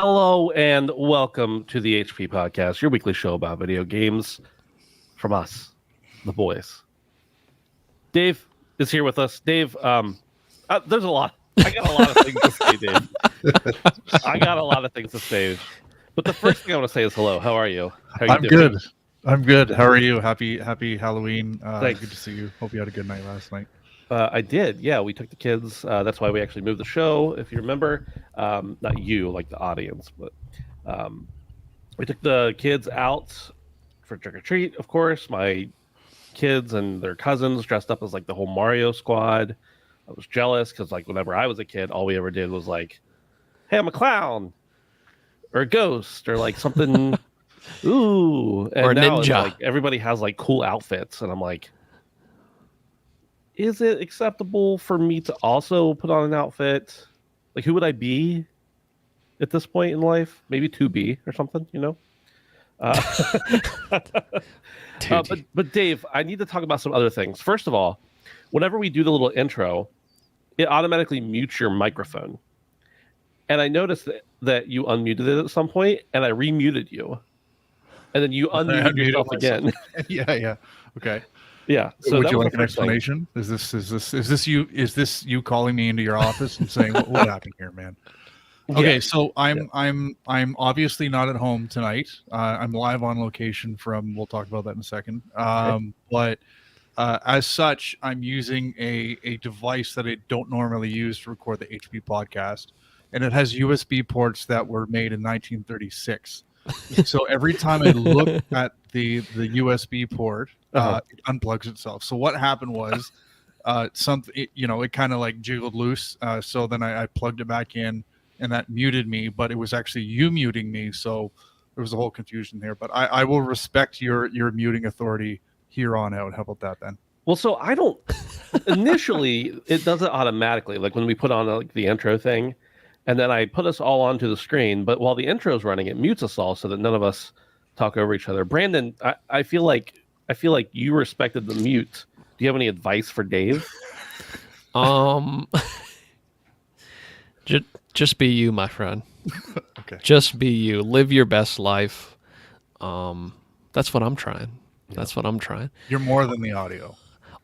Hello and welcome to the HP Podcast, your weekly show about video games from us, the boys. Dave is here with us. Dave, there's a lot. I got a lot of things to say, Dave. I got a lot of things to say. But the first thing I want to say is hello. How are you? How are you I'm doing? good. I'm good. How are you? Happy Halloween. Thanks. Good to see you. Hope you had a good night last night. I did. Yeah, we took the kids. That's why we actually moved the show, if you remember. Not you, like the audience, but we took the kids out for trick or treat, of course. My kids and their cousins dressed up as like the whole Mario squad. I was jealous because like whenever I was a kid, all we ever did was like, "Hey, I'm a clown," or a ghost, or like something. Ooh, and Or a now it's ninja. like everybody has like cool outfits, and I'm like, is it acceptable for me to also put on an outfit? Like, who would I be at this point in life? Maybe 2B or something, you know? But Dave, I need to talk about some other things. First of all, whenever we do the little intro, it automatically mutes your microphone. And I noticed that you unmuted it at some point, and I remuted you. And then you unmuted yourself again. Yeah. Okay. Yeah. So Would that you was like the an first thing. explanation? Is this you calling me into your office and saying what happened here, man? Okay, Yeah. so I'm obviously not at home tonight. I'm live on location from. We'll talk about that in a second. But as such, I'm using a device that I don't normally use to record the HP podcast, and it has USB ports that were made in 1936. So every time I look at the USB port, it unplugs itself. So what happened was, it kind of like jiggled loose. So then I plugged it back in, and that muted me. But it was actually you muting me. So there was a whole confusion there. But I will respect your muting authority here on out. How about that then? Well, so I don't. Initially, it does it automatically. Like when we put on like the intro thing, and then I put us all onto the screen. But while the intro's running, it mutes us all so that none of us talk over each other. Brandon, I feel like you respected the mute. Do you have any advice for Dave? Just be you, my friend. Okay. Just be you. Live your best life. That's what I'm trying. That's what I'm trying. You're more than the audio.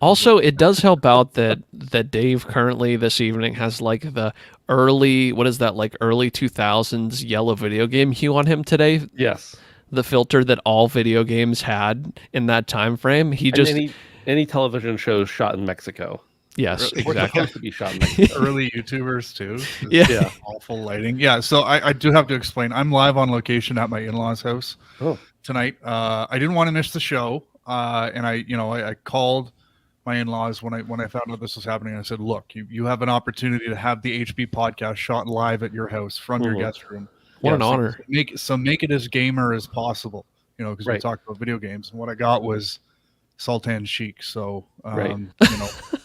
Also, it does help out that Dave currently this evening has like the early 2000s yellow video game hue on him today. Yes. The filter that all video games had in that time frame. He And just any television shows shot in Mexico. yes, Or exactly. supposed to be shot in Mexico. Early YouTubers too. Yeah. Awful lighting. Yeah. So I do have to explain. I'm live on location at my in-laws' house tonight. I didn't want to miss the show, and I called my in-laws when I found out this was happening. I said, "Look, you have an opportunity to have the HP podcast shot live at your house from your guest room. What an honor. Make it as gamer as possible. Because we talked about video games, and what I got was Sultan Chic. So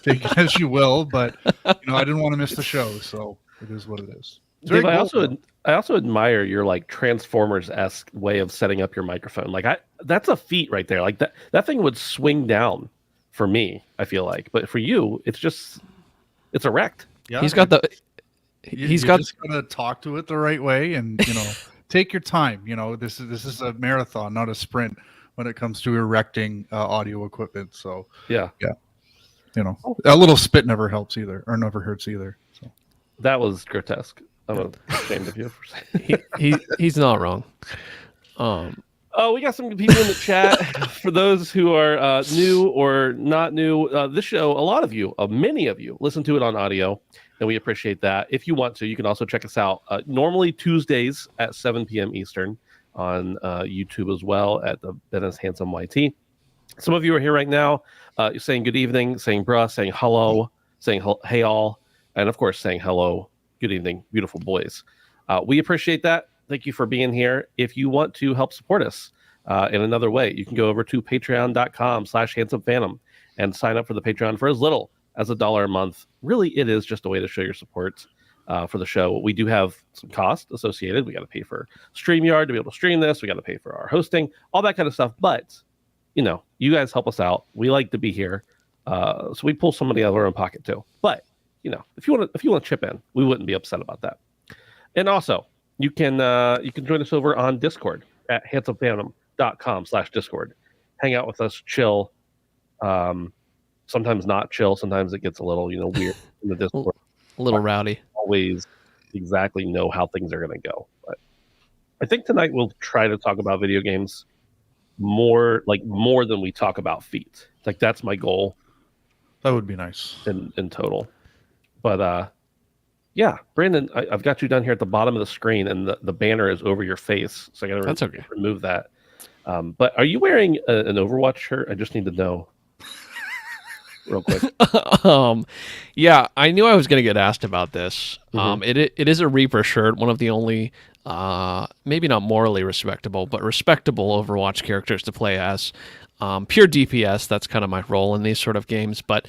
take it as you will, but I didn't want to miss the show, so it is what it is. It's Dave, very I cool. also admire your like Transformers-esque way of setting up your microphone. Like that's a feat right there. Like that thing would swing down for me, I feel like. But for you, it's erect. Yeah, He's got the you he's got just gotta talk to it the right way, and take your time. This is a marathon, not a sprint when it comes to erecting audio equipment. So Yeah. a little spit never helps either, or never hurts either. So That was grotesque. I'm ashamed of you for saying. he's not wrong. Oh, we got some people in the chat. For those who are new or not new, this show, a lot of you, many of you, listen to it on audio, and we appreciate that. If you want to, you can also check us out normally Tuesdays at 7 p.m. Eastern on YouTube as well at the Dennis Handsome YT. Some of you are here right now saying good evening, saying bruh, saying hello, saying hey all, and of course saying hello, good evening, beautiful boys. We appreciate that. Thank you for being here. If you want to help support us in another way, you can go over to patreon.com/handsomephantom and sign up for the Patreon for as little as $1 a month. Really, it is just a way to show your support for the show. We do have some costs associated. We got to pay for StreamYard to be able to stream this. We got to pay for our hosting, all that kind of stuff. But, you guys help us out. We like to be here. So we pull some money out of our own pocket too. But, if you want to chip in, we wouldn't be upset about that. And also, you can join us over on Discord at handsomephantom.com/Discord. Hang out with us, chill. Sometimes not chill. Sometimes it gets a little weird in the Discord. A little rowdy. Always exactly know how things are going to go. But I think tonight we'll try to talk about video games more than we talk about feet. Like that's my goal. That would be nice in total. But yeah, Brandon, I've got you down here at the bottom of the screen, and the banner is over your face, so I got to remove that. But are you wearing an Overwatch shirt? I just need to know real quick. Yeah, I knew I was going to get asked about this. Mm-hmm. It is a Reaper shirt, one of the only maybe not morally respectable, but respectable Overwatch characters to play as. Pure DPS, that's kind of my role in these sort of games. But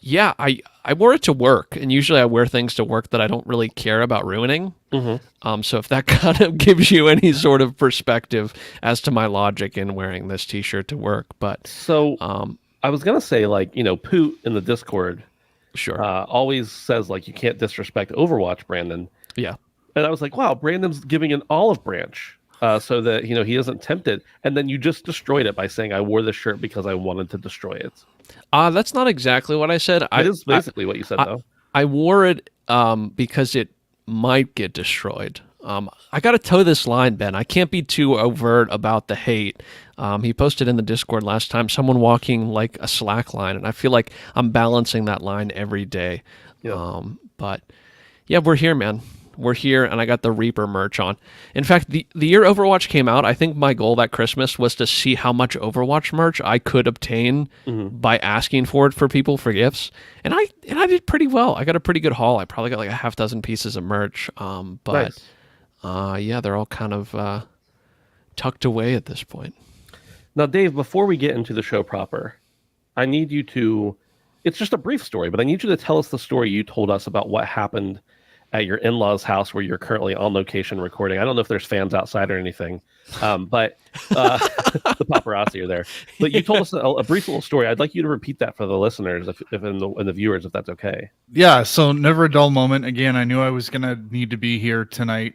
yeah, I wore it to work, and usually I wear things to work that I don't really care about ruining. Mm-hmm. So if that kind of gives you any sort of perspective as to my logic in wearing this T-shirt to work. But so I was gonna say, Poot in the Discord, sure, always says you can't disrespect Overwatch, Brandon. Yeah, and I was like, wow, Brandon's giving an olive branch. So that he isn't tempted, and then you just destroyed it by saying I wore this shirt because I wanted to destroy it. That's not exactly what I said. It is basically what you said, though. I wore it because it might get destroyed. I got to toe this line, Ben. I can't be too overt about the hate. He posted in the Discord last time someone walking like a slack line, and I feel like I'm balancing that line every day. Yeah. But yeah, we're here, man. We're here, and I got the Reaper merch on. In fact, the year Overwatch came out, I think my goal that Christmas was to see how much Overwatch merch I could obtain by asking for it for people for gifts, and I did pretty well. I got a pretty good haul. I probably got like a half dozen pieces of merch, but nice. Yeah, they're all kind of tucked away at this point. Now, Dave, before we get into the show proper, I need you to. It's just a brief story, but I need you to tell us the story you told us about what happened at your in-laws' house where you're currently on location recording. I don't know if there's fans outside or anything, but the paparazzi are there. But you told us a brief little story. I'd like you to repeat that for the listeners if and the viewers, if that's okay. Yeah, so never a dull moment. Again, I knew I was going to need to be here tonight,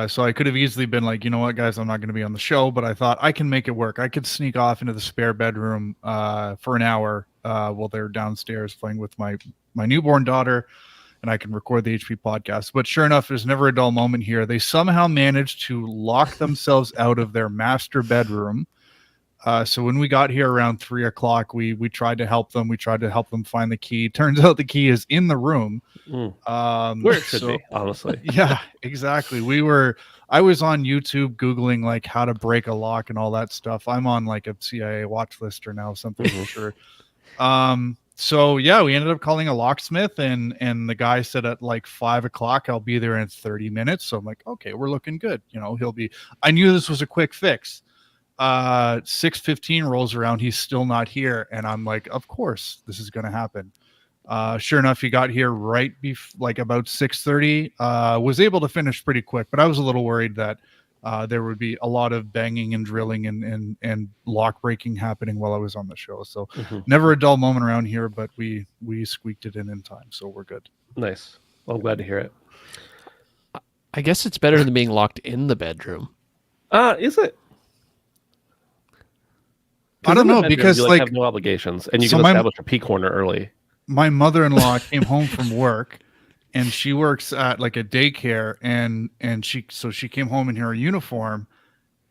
so I could have easily been like, you know what, guys, I'm not going to be on the show, but I thought I can make it work. I could sneak off into the spare bedroom for an hour while they're downstairs playing with my newborn daughter, and I can record the HP podcast. But sure enough, there's never a dull moment here. They somehow managed to lock themselves out of their master bedroom. So when we got here around 3 o'clock, we tried to help them. We tried to help them find the key. Turns out the key is in the room. Where it should be, honestly. Yeah, exactly. I was on YouTube Googling like how to break a lock and all that stuff. I'm on like a CIA watch lister now, something for sure. So yeah, we ended up calling a locksmith, and the guy said at like 5 o'clock, I'll be there in 30 minutes. So I'm like, okay, we're looking good. I knew this was a quick fix. 6:15 rolls around, he's still not here, and I'm like, of course this is going to happen. Sure enough, he got here right like about 6:30. Was able to finish pretty quick, but I was a little worried that there would be a lot of banging and drilling and lock breaking happening while I was on the show. So never a dull moment around here, but we squeaked it in time, so we're good. Nice. Well, I'm glad to hear it. I guess it's better than being locked in the bedroom. Is it? I don't know, because you have no obligations, and you can establish a P corner early. My mother-in-law came home from work, and she works at like a daycare, and she came home in her uniform,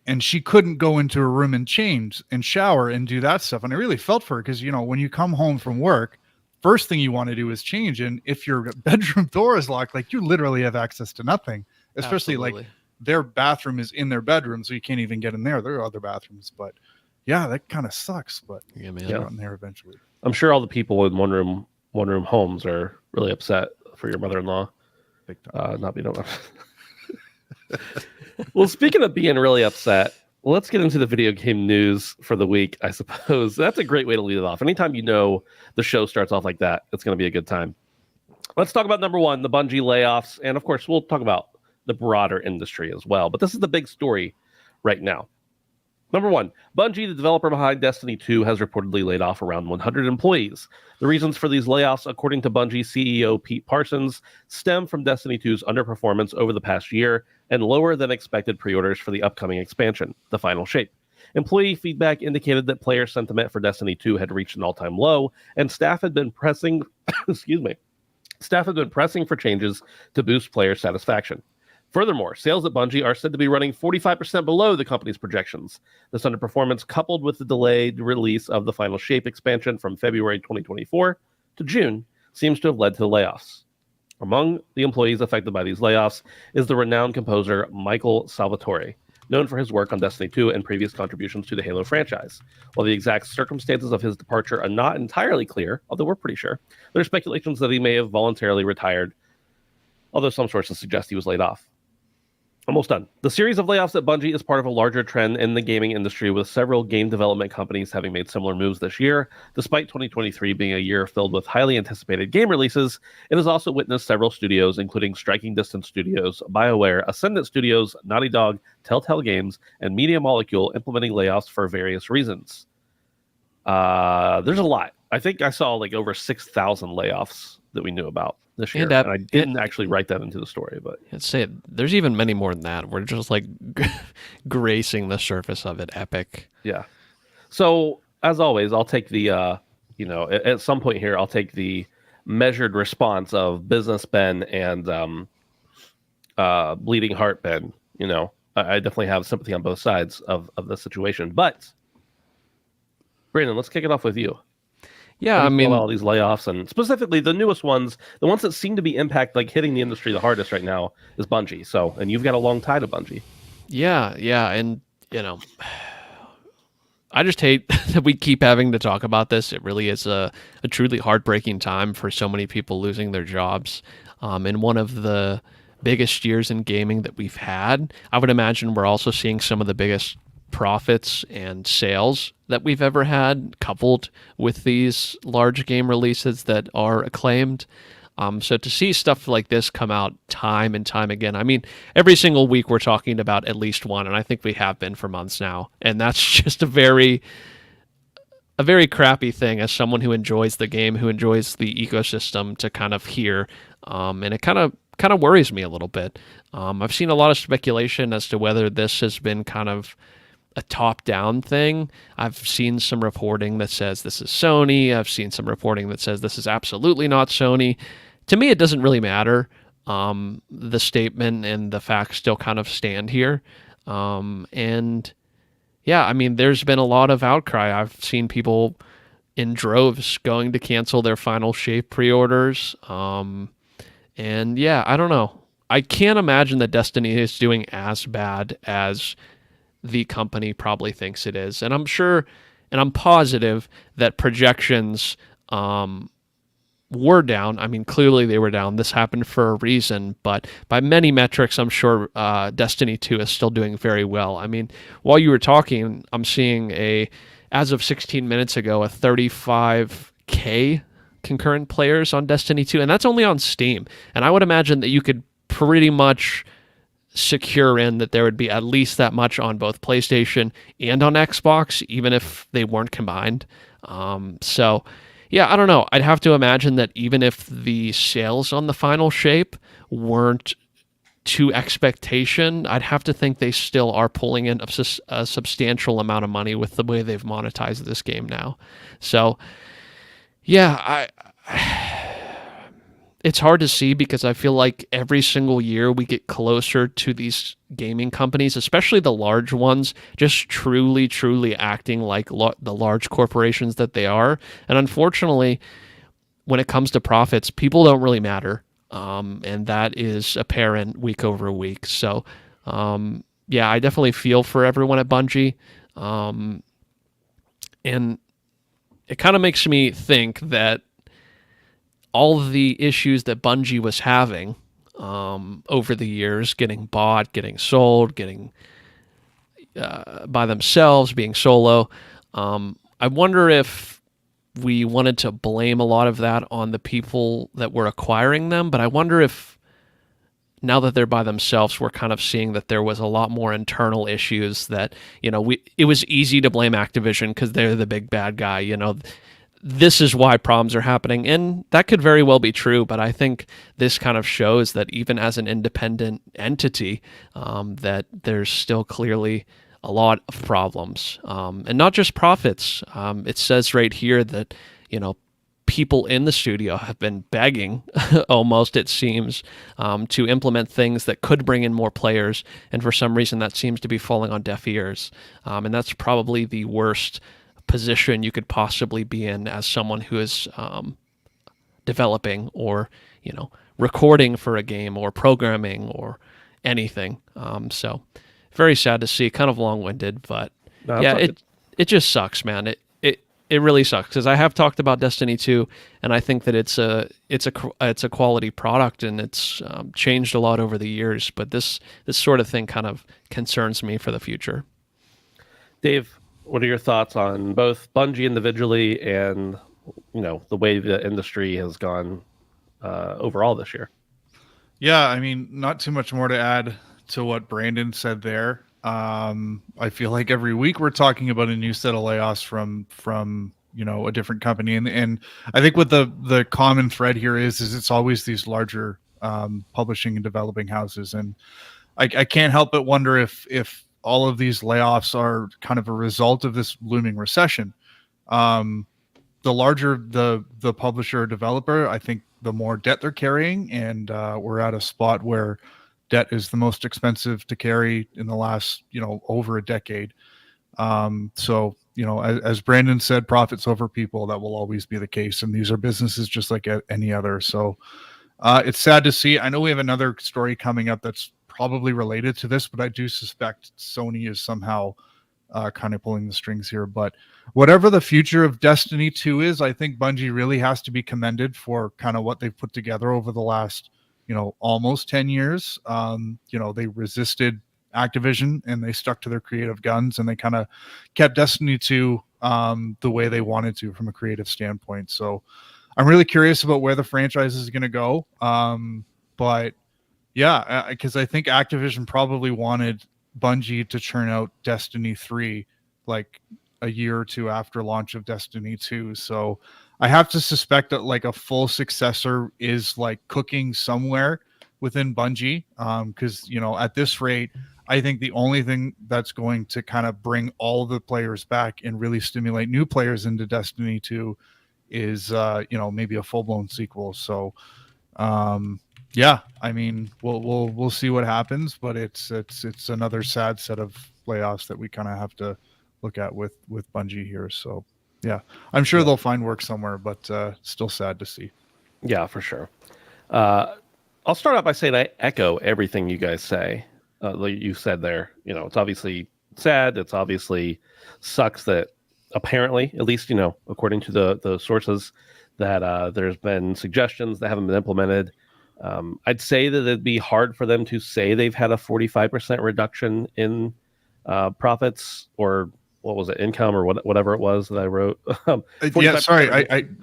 and she couldn't go into her room and change and shower and do that stuff. And I really felt for her, because when you come home from work, first thing you want to do is change. And if your bedroom door is locked, like you literally have access to nothing, especially Absolutely. Like their bathroom is in their bedroom, so you can't even get in there. There are other bathrooms, but yeah, that kind of sucks. But yeah, man. get in there eventually. I'm sure all the people in one room homes are really upset for your mother-in-law not being able to. Well, speaking of being really upset, let's get into the video game news for the week, I suppose. That's a great way to lead it off. Anytime the show starts off like that, it's going to be a good time. Let's talk about number one, the Bungie layoffs. And of course, we'll talk about the broader industry as well. But this is the big story right now. Number one, Bungie, the developer behind Destiny 2, has reportedly laid off around 100 employees. The reasons for these layoffs, according to Bungie CEO Pete Parsons, stem from Destiny 2's underperformance over the past year and lower than expected pre-orders for the upcoming expansion, The Final Shape. Employee feedback indicated that player sentiment for Destiny 2 had reached an all-time low, and staff had been pressing for changes to boost player satisfaction. Furthermore, sales at Bungie are said to be running 45% below the company's projections. This underperformance, coupled with the delayed release of the Final Shape expansion from February 2024 to June, seems to have led to the layoffs. Among the employees affected by these layoffs is the renowned composer Michael Salvatore, known for his work on Destiny 2 and previous contributions to the Halo franchise. While the exact circumstances of his departure are not entirely clear, although we're pretty sure, there are speculations that he may have voluntarily retired, although some sources suggest he was laid off. Almost done. The series of layoffs at Bungie is part of a larger trend in the gaming industry, with several game development companies having made similar moves this year. Despite 2023 being a year filled with highly anticipated game releases, it has also witnessed several studios, including Striking Distance Studios, BioWare, Ascendant Studios, Naughty Dog, Telltale Games, and Media Molecule implementing layoffs for various reasons. There's a lot. I think I saw like over 6,000 layoffs that we knew about this year. And I didn't actually write that into the story, but I'd say there's even many more than that. We're just like gracing the surface of it. Epic. Yeah. So as always, I'll take the, at some point here, I'll take the measured response of Business Ben and Bleeding Heart Ben. I definitely have sympathy on both sides of the situation. But Brandon, let's kick it off with you. Yeah, I mean, all these layoffs, and specifically the newest ones, the ones that seem to be hitting the industry the hardest right now is Bungie. So, and you've got a long tie to Bungie. Yeah, and I just hate that we keep having to talk about this. It really is a truly heartbreaking time for so many people losing their jobs. In one of the biggest years in gaming that we've had, I would imagine we're also seeing some of the biggest profits and sales that we've ever had, coupled with these large game releases that are acclaimed. So to see stuff like this come out time and time again, I mean, every single week we're talking about at least one, and I think we have been for months now. And that's just a very crappy thing as someone who enjoys the game, who enjoys the ecosystem, to kind of hear. And it kind of worries me a little bit. I've seen a lot of speculation as to whether this has been kind of a top-down thing. I've seen some reporting that says this is Sony. I've seen some reporting that says this is absolutely not Sony. To me, it doesn't really matter. The statement and the facts still kind of stand here. And yeah, I mean, there's been a lot of outcry. I've seen people in droves going to cancel their Final Shape pre-orders. And yeah, I don't know. I can't imagine that Destiny is doing as bad as the company probably thinks it is. And I'm sure, and I'm positive that projections were down. I mean, clearly they were down. This happened for a reason, but by many metrics, I'm sure Destiny 2 is still doing very well. I mean, while you were talking, I'm seeing as of 16 minutes ago, a 35K concurrent players on Destiny 2, and that's only on Steam. And I would imagine that you could pretty much secure in that there would be at least that much on both PlayStation and on Xbox, even if they weren't combined. So yeah, I don't know. I'd have to imagine that even if the sales on the Final Shape weren't to expectation, I'd have to think they still are pulling in a substantial amount of money with the way they've monetized this game now. So yeah, it's hard to see because I feel like every single year we get closer to these gaming companies, especially the large ones, just truly, truly acting like the large corporations that they are. And unfortunately, when it comes to profits, people don't really matter. And that is apparent week over week. So, yeah, I definitely feel for everyone at Bungie. And it kind of makes me think that all of the issues that Bungie was having over the years, getting bought, getting sold, getting by themselves, being solo, I wonder if we wanted to blame a lot of that on the people that were acquiring them, but I wonder if now that they're by themselves, we're kind of seeing that there was a lot more internal issues that, it was easy to blame Activision because they're the big bad guy. This is why problems are happening. And that could very well be true. But I think this kind of shows that even as an independent entity, that there's still clearly a lot of problems, and not just profits. It says right here that, people in the studio have been begging, almost it seems, to implement things that could bring in more players, and for some reason that seems to be falling on deaf ears. And that's probably the worst position you could possibly be in as someone who is developing or, recording for a game or programming or anything. So very sad to see, kind of long-winded, but No, yeah, it's it just sucks, man. It really sucks because I have talked about Destiny 2, and I think that it's a quality product, and it's changed a lot over the years. But this sort of thing kind of concerns me for the future. Dave, what are your thoughts on both Bungie individually and the way the industry has gone overall this year? Yeah, I mean, not too much more to add to what Brandon said there. I feel like every week we're talking about a new set of layoffs from a different company, and I think what the common thread here is it's always these larger publishing and developing houses, and I can't help but wonder if all of these layoffs are kind of a result of this looming recession. The larger the publisher or developer, I think the more debt they're carrying, and we're at a spot where debt is the most expensive to carry in the last, over a decade. So, as Brandon said, profits over people, that will always be the case. And these are businesses just like any other. So it's sad to see. I know we have another story coming up that's probably related to this, but I do suspect Sony is somehow kind of pulling the strings here. But whatever the future of Destiny 2 is, I think Bungie really has to be commended for kind of what they've put together over the last almost 10 years. They resisted Activision and they stuck to their creative guns, and they kind of kept Destiny 2 the way they wanted to from a creative standpoint. So I'm really curious about where the franchise is going to go. But yeah, because I think Activision probably wanted Bungie to churn out Destiny 3 like a year or two after launch of Destiny 2. So I have to suspect that like a full successor is like cooking somewhere within Bungie. Because, at this rate, I think the only thing that's going to kind of bring all the players back and really stimulate new players into Destiny 2 is, maybe a full-blown sequel. So, yeah, I mean, we'll see what happens, but it's another sad set of layoffs that we kind of have to look at with Bungie here. So yeah, I'm sure they'll find work somewhere, but still sad to see. Yeah, for sure. I'll start out by saying I echo everything you guys say. Like you said there, it's obviously sad. It's obviously sucks that apparently, at least, according to the sources, that there's been suggestions that haven't been implemented. I'd say that it'd be hard for them to say they've had a 45% reduction in profits, or what was it, income, or whatever it was that I wrote. Yeah, sorry.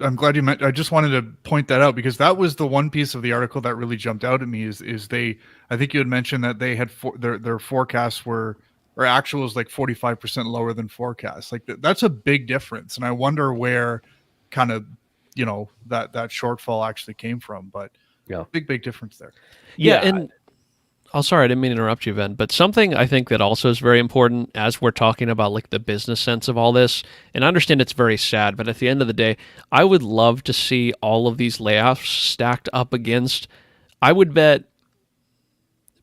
I'm glad you meant. I just wanted to point that out because that was the one piece of the article that really jumped out at me. Is they? I think you had mentioned that they had their forecasts were, or actuals like 45% lower than forecasts. Like that's a big difference, and I wonder where kind of that shortfall actually came from. But yeah, big difference there. Yeah, and sorry, I didn't mean to interrupt you, Ben, but something I think that also is very important as we're talking about like the business sense of all this, and I understand it's very sad, but at the end of the day, I would love to see all of these layoffs stacked up against, I would bet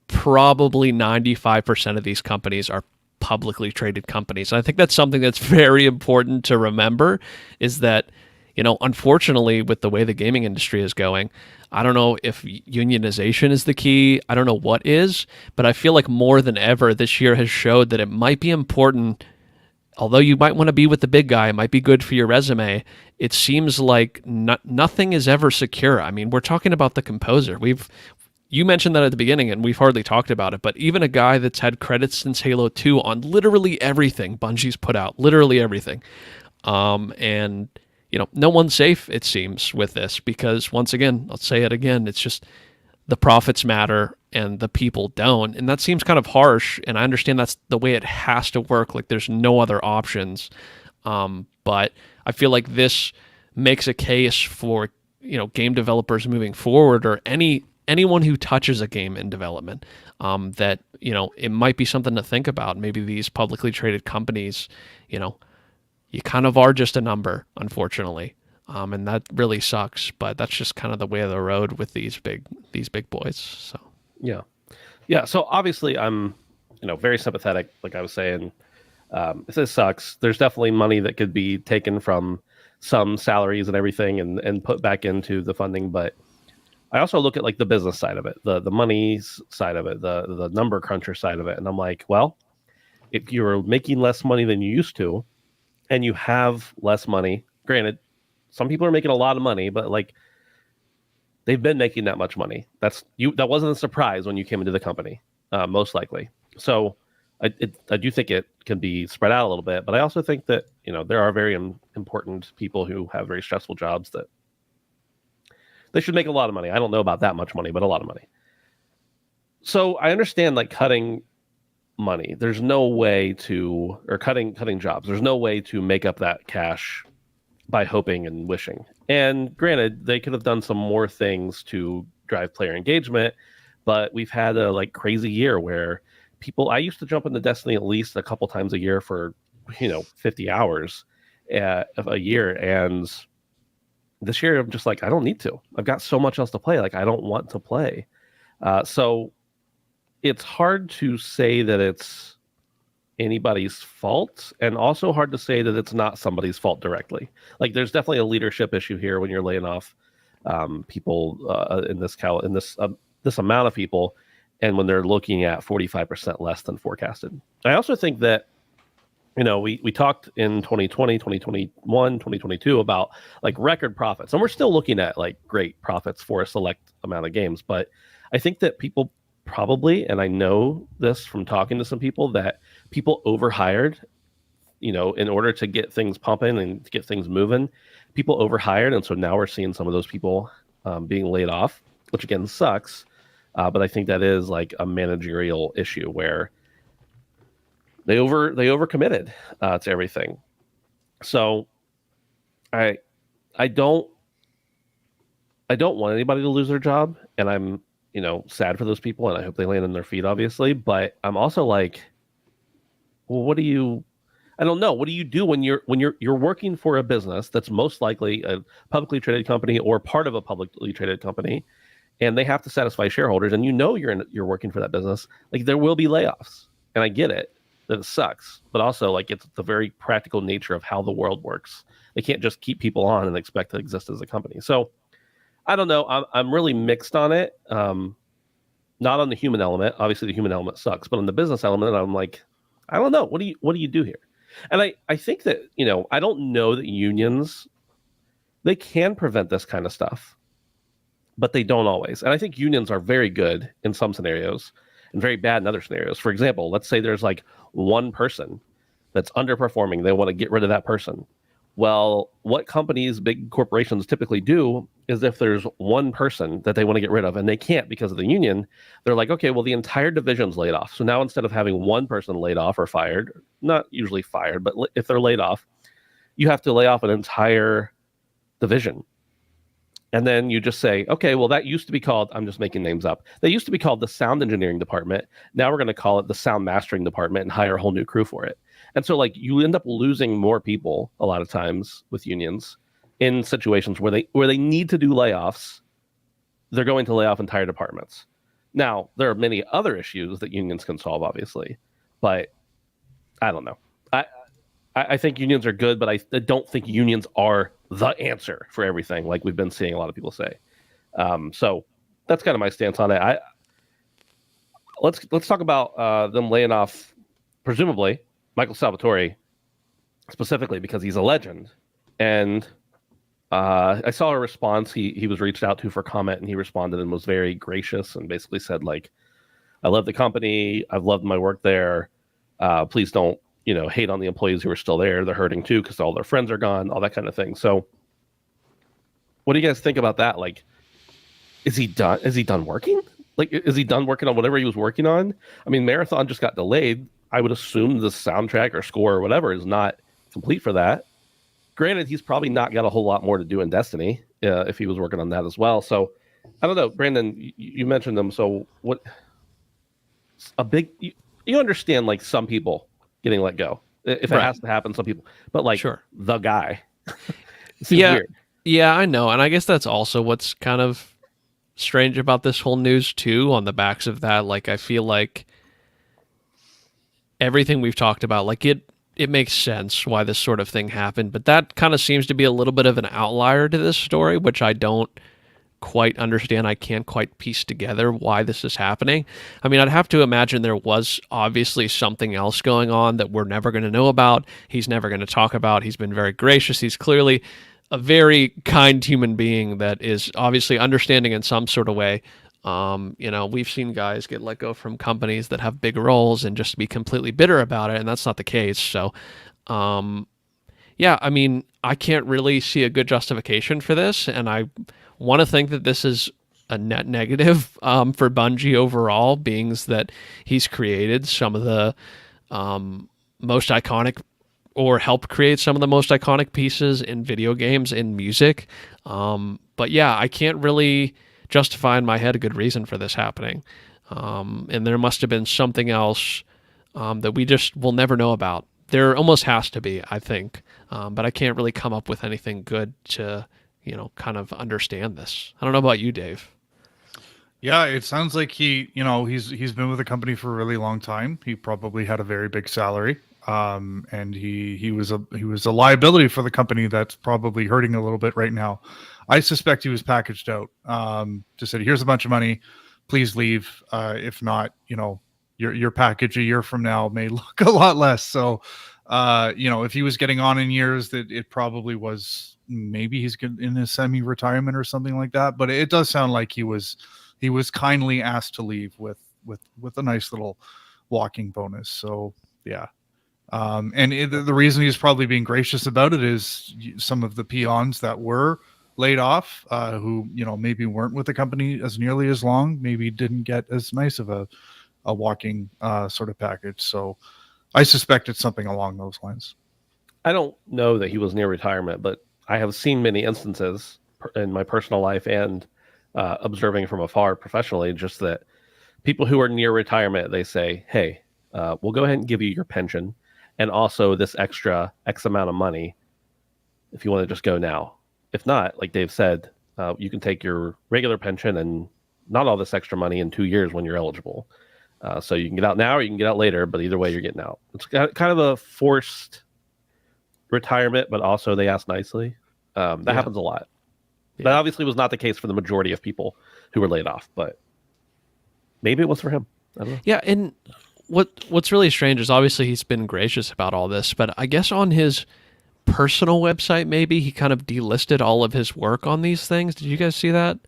probably 95% of these companies are publicly traded companies. And I think that's something that's very important to remember, is that, unfortunately, with the way the gaming industry is going, I don't know if unionization is the key. I don't know what is, but I feel like more than ever this year has showed that it might be important. Although you might want to be with the big guy, it might be good for your resume. It seems like nothing is ever secure. I mean, we're talking about the composer. You mentioned that at the beginning, and we've hardly talked about it, but even a guy that's had credits since Halo 2 on literally everything Bungie's put out, literally everything. And no one's safe, it seems, with this, because once again, I'll say it again, it's just the profits matter. and the people don't. And that seems kind of harsh. And I understand that's the way it has to work. Like there's no other options. But I feel like this makes a case for, game developers moving forward, or anyone who touches a game in development, that, it might be something to think about. Maybe these publicly traded companies, you kind of are just a number, unfortunately. And that really sucks, but that's just kind of the way of the road with these big boys. So yeah. So obviously, I'm very sympathetic. Like I was saying, this sucks. There's definitely money that could be taken from some salaries and everything, and put back into the funding. But I also look at like the business side of it, the money side of it, the number cruncher side of it, and I'm like, well, if you're making less money than you used to, and you have less money, granted, some people are making a lot of money, but like they've been making that much money. That wasn't a surprise when you came into the company, most likely. So I do think it can be spread out a little bit, but I also think that there are very important people who have very stressful jobs that they should make a lot of money. I don't know about that much money, but a lot of money. So I understand like cutting money. There's no way to, or cutting jobs. There's no way to make up that cash by hoping and wishing. And granted, they could have done some more things to drive player engagement, but we've had a like crazy year where I used to jump into Destiny at least a couple times a year for 50 hours of a year, and this year I'm just like, I don't need to. I've got so much else to play. Like I don't want to play. So it's hard to say that it's anybody's fault, and also hard to say that it's not somebody's fault directly. Like there's definitely a leadership issue here when you're laying off people in this amount of people, and when they're looking at 45% less than forecasted. I also think that we talked in 2020, 2021, 2022 about like record profits, and we're still looking at like great profits for a select amount of games. But I think that people probably, and I know this from talking to some people, that people overhired, in order to get things pumping and to get things moving. People overhired, and so now we're seeing some of those people being laid off, which again sucks. But I think that is like a managerial issue where they overcommitted to everything. So I don't want anybody to lose their job, and I'm sad for those people, and I hope they land on their feet, obviously. But I'm also like, well, I don't know. What do you do when you're working for a business that's most likely a publicly traded company or part of a publicly traded company, and they have to satisfy shareholders, and you're working for that business? Like there will be layoffs, and I get it that it sucks, but also like it's the very practical nature of how the world works. They can't just keep people on and expect to exist as a company. So I don't know. I'm really mixed on it. Not on the human element. Obviously, the human element sucks, but on the business element, I'm like, I don't know. What do you do here? And I think that I don't know that unions, they can prevent this kind of stuff, but they don't always. And I think unions are very good in some scenarios and very bad in other scenarios. For example, let's say there's like one person that's underperforming. They want to get rid of that person. Well, what companies, big corporations typically do is if there's one person that they want to get rid of and they can't because of the union, they're like, okay, well, the entire division's laid off. So now instead of having one person laid off or fired, not usually fired, but if they're laid off, you have to lay off an entire division. And then you just say, okay, well, that used to be called, I'm just making names up. They used to be called the sound engineering department. Now we're going to call it the sound mastering department and hire a whole new crew for it. And so like you end up losing more people a lot of times with unions in situations where they need to do layoffs. They're going to lay off entire departments. Now, there are many other issues that unions can solve, obviously, but I don't know. I think unions are good, but I don't think unions are the answer for everything, like we've been seeing a lot of people say. So that's kind of my stance on it. Let's talk about them laying off, presumably, Michael Salvatore, specifically because he's a legend. And I saw a response. He was reached out to for comment, and he responded and was very gracious and basically said, like, I love the company. I've loved my work there. Please don't, hate on the employees who are still there. They're hurting too because all their friends are gone, all that kind of thing. So what do you guys think about that? Like, is he done? Is he done working? Like, is he done working on whatever he was working on? I mean, Marathon just got delayed. I would assume the soundtrack or score or whatever is not complete for that. Granted, he's probably not got a whole lot more to do in Destiny if he was working on that as well. So, I don't know, Brandon. You mentioned them. So, what? You understand, like, some people getting let go if it Right. has to happen. Some people, but like Sure. the guy. It seems Yeah. weird. Yeah, I know. And I guess that's also what's kind of strange about this whole news too. On the backs of that, like, I feel like everything we've talked about, like, it makes sense why this sort of thing happened, but that kind of seems to be a little bit of an outlier to this story, which I don't quite understand. I can't quite piece together why this is happening. I mean, I'd have to imagine there was obviously something else going on that we're never going to know about. He's never going to talk about. He's been very gracious. He's clearly a very kind human being that is obviously understanding in some sort of way. We've seen guys get let go from companies that have big roles and just be completely bitter about it, and that's not the case. So, yeah, I mean, I can't really see a good justification for this, and I want to think that this is a net negative for Bungie overall, being that he's created some of the most iconic or helped create some of the most iconic pieces in video games, in music. But yeah, I can't really justify in my head a good reason for this happening. And there must have been something else that we just will never know about. There almost has to be, I think. But I can't really come up with anything good to, kind of understand this. I don't know about you, Dave. Yeah, it sounds like he's been with the company for a really long time. He probably had a very big salary, and he was a liability for the company that's probably hurting a little bit right now. I suspect he was packaged out. Just said, "Here's a bunch of money, please leave. If not, your package a year from now may look a lot less." So, if he was getting on in years, that it probably was, maybe he's in his semi-retirement or something like that. But it does sound like he was kindly asked to leave with a nice little walking bonus. So yeah. The reason he's probably being gracious about it is some of the peons that were laid off, who, maybe weren't with the company as nearly as long, maybe didn't get as nice of a walking sort of package. So I suspect it's something along those lines. I don't know that he was near retirement, but I have seen many instances in my personal life and observing from afar professionally, just that people who are near retirement, they say, "Hey, we'll go ahead and give you your pension and also this extra X amount of money if you want to just go now. If not, like Dave said, you can take your regular pension and not all this extra money in 2 years when you're eligible. So you can get out now or you can get out later, but either way, you're getting out." It's kind of a forced retirement, but also they ask nicely. That happens a lot. Yeah. That obviously was not the case for the majority of people who were laid off, but maybe it was for him. I don't know. Yeah, and what's really strange is obviously he's been gracious about all this, but I guess on his personal website, maybe he kind of delisted all of his work on these things. Did you guys see that?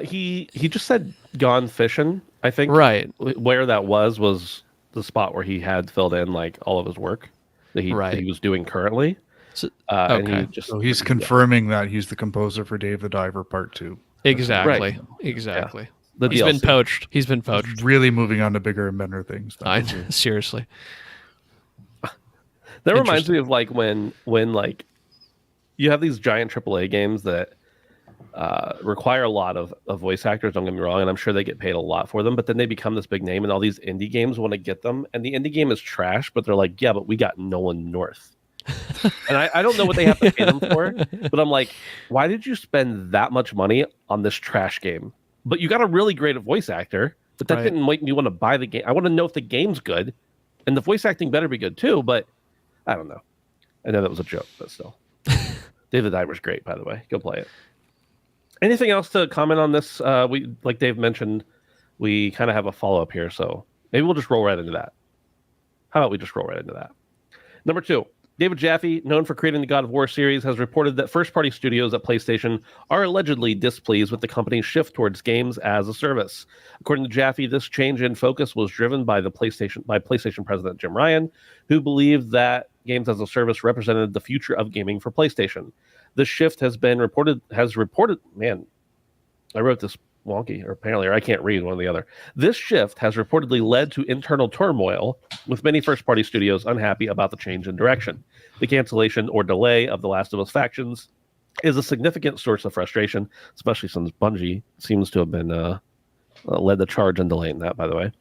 He just said gone fishing, I think. Right. Where that was the spot where he had filled in like all of his work that he was doing currently. So, and so he's confirming that he's the composer for Dave the Diver Part 2. Exactly. Right. Exactly. Yeah. He's been poached. He's been poached. He's really moving on to bigger and better things. Seriously. That reminds me of like when like you have these giant AAA games that require a lot of voice actors, don't get me wrong, and I'm sure they get paid a lot for them, but then they become this big name and all these indie games want to get them, and the indie game is trash, but they're like, yeah, but we got Nolan North. And I don't know what they have to pay them for, but I'm like, why did you spend that much money on this trash game? But you got a really great voice actor, but that didn't make me want to buy the game. I want to know if the game's good, and the voice acting better be good too, but I don't know. I know that was a joke, but still. Dave the Diver's great, by the way. Go play it. Anything else to comment on this? We, like Dave mentioned, we kind of have a follow-up here, so maybe we'll just roll right into that. How about we just roll right into that? Number 2, David Jaffe, known for creating the God of War series, has reported that first-party studios at PlayStation are allegedly displeased with the company's shift towards games as a service. According to Jaffe, this change in focus was driven by PlayStation President Jim Ryan, who believed that games as a service represented the future of gaming for PlayStation. This shift has reported. Man, I wrote this wonky, or apparently, or I can't read one or the other. This shift has reportedly led to internal turmoil, with many first-party studios unhappy about the change in direction. The cancellation or delay of The Last of Us Factions is a significant source of frustration, especially since Bungie seems to have been led the charge in delaying that, by the way.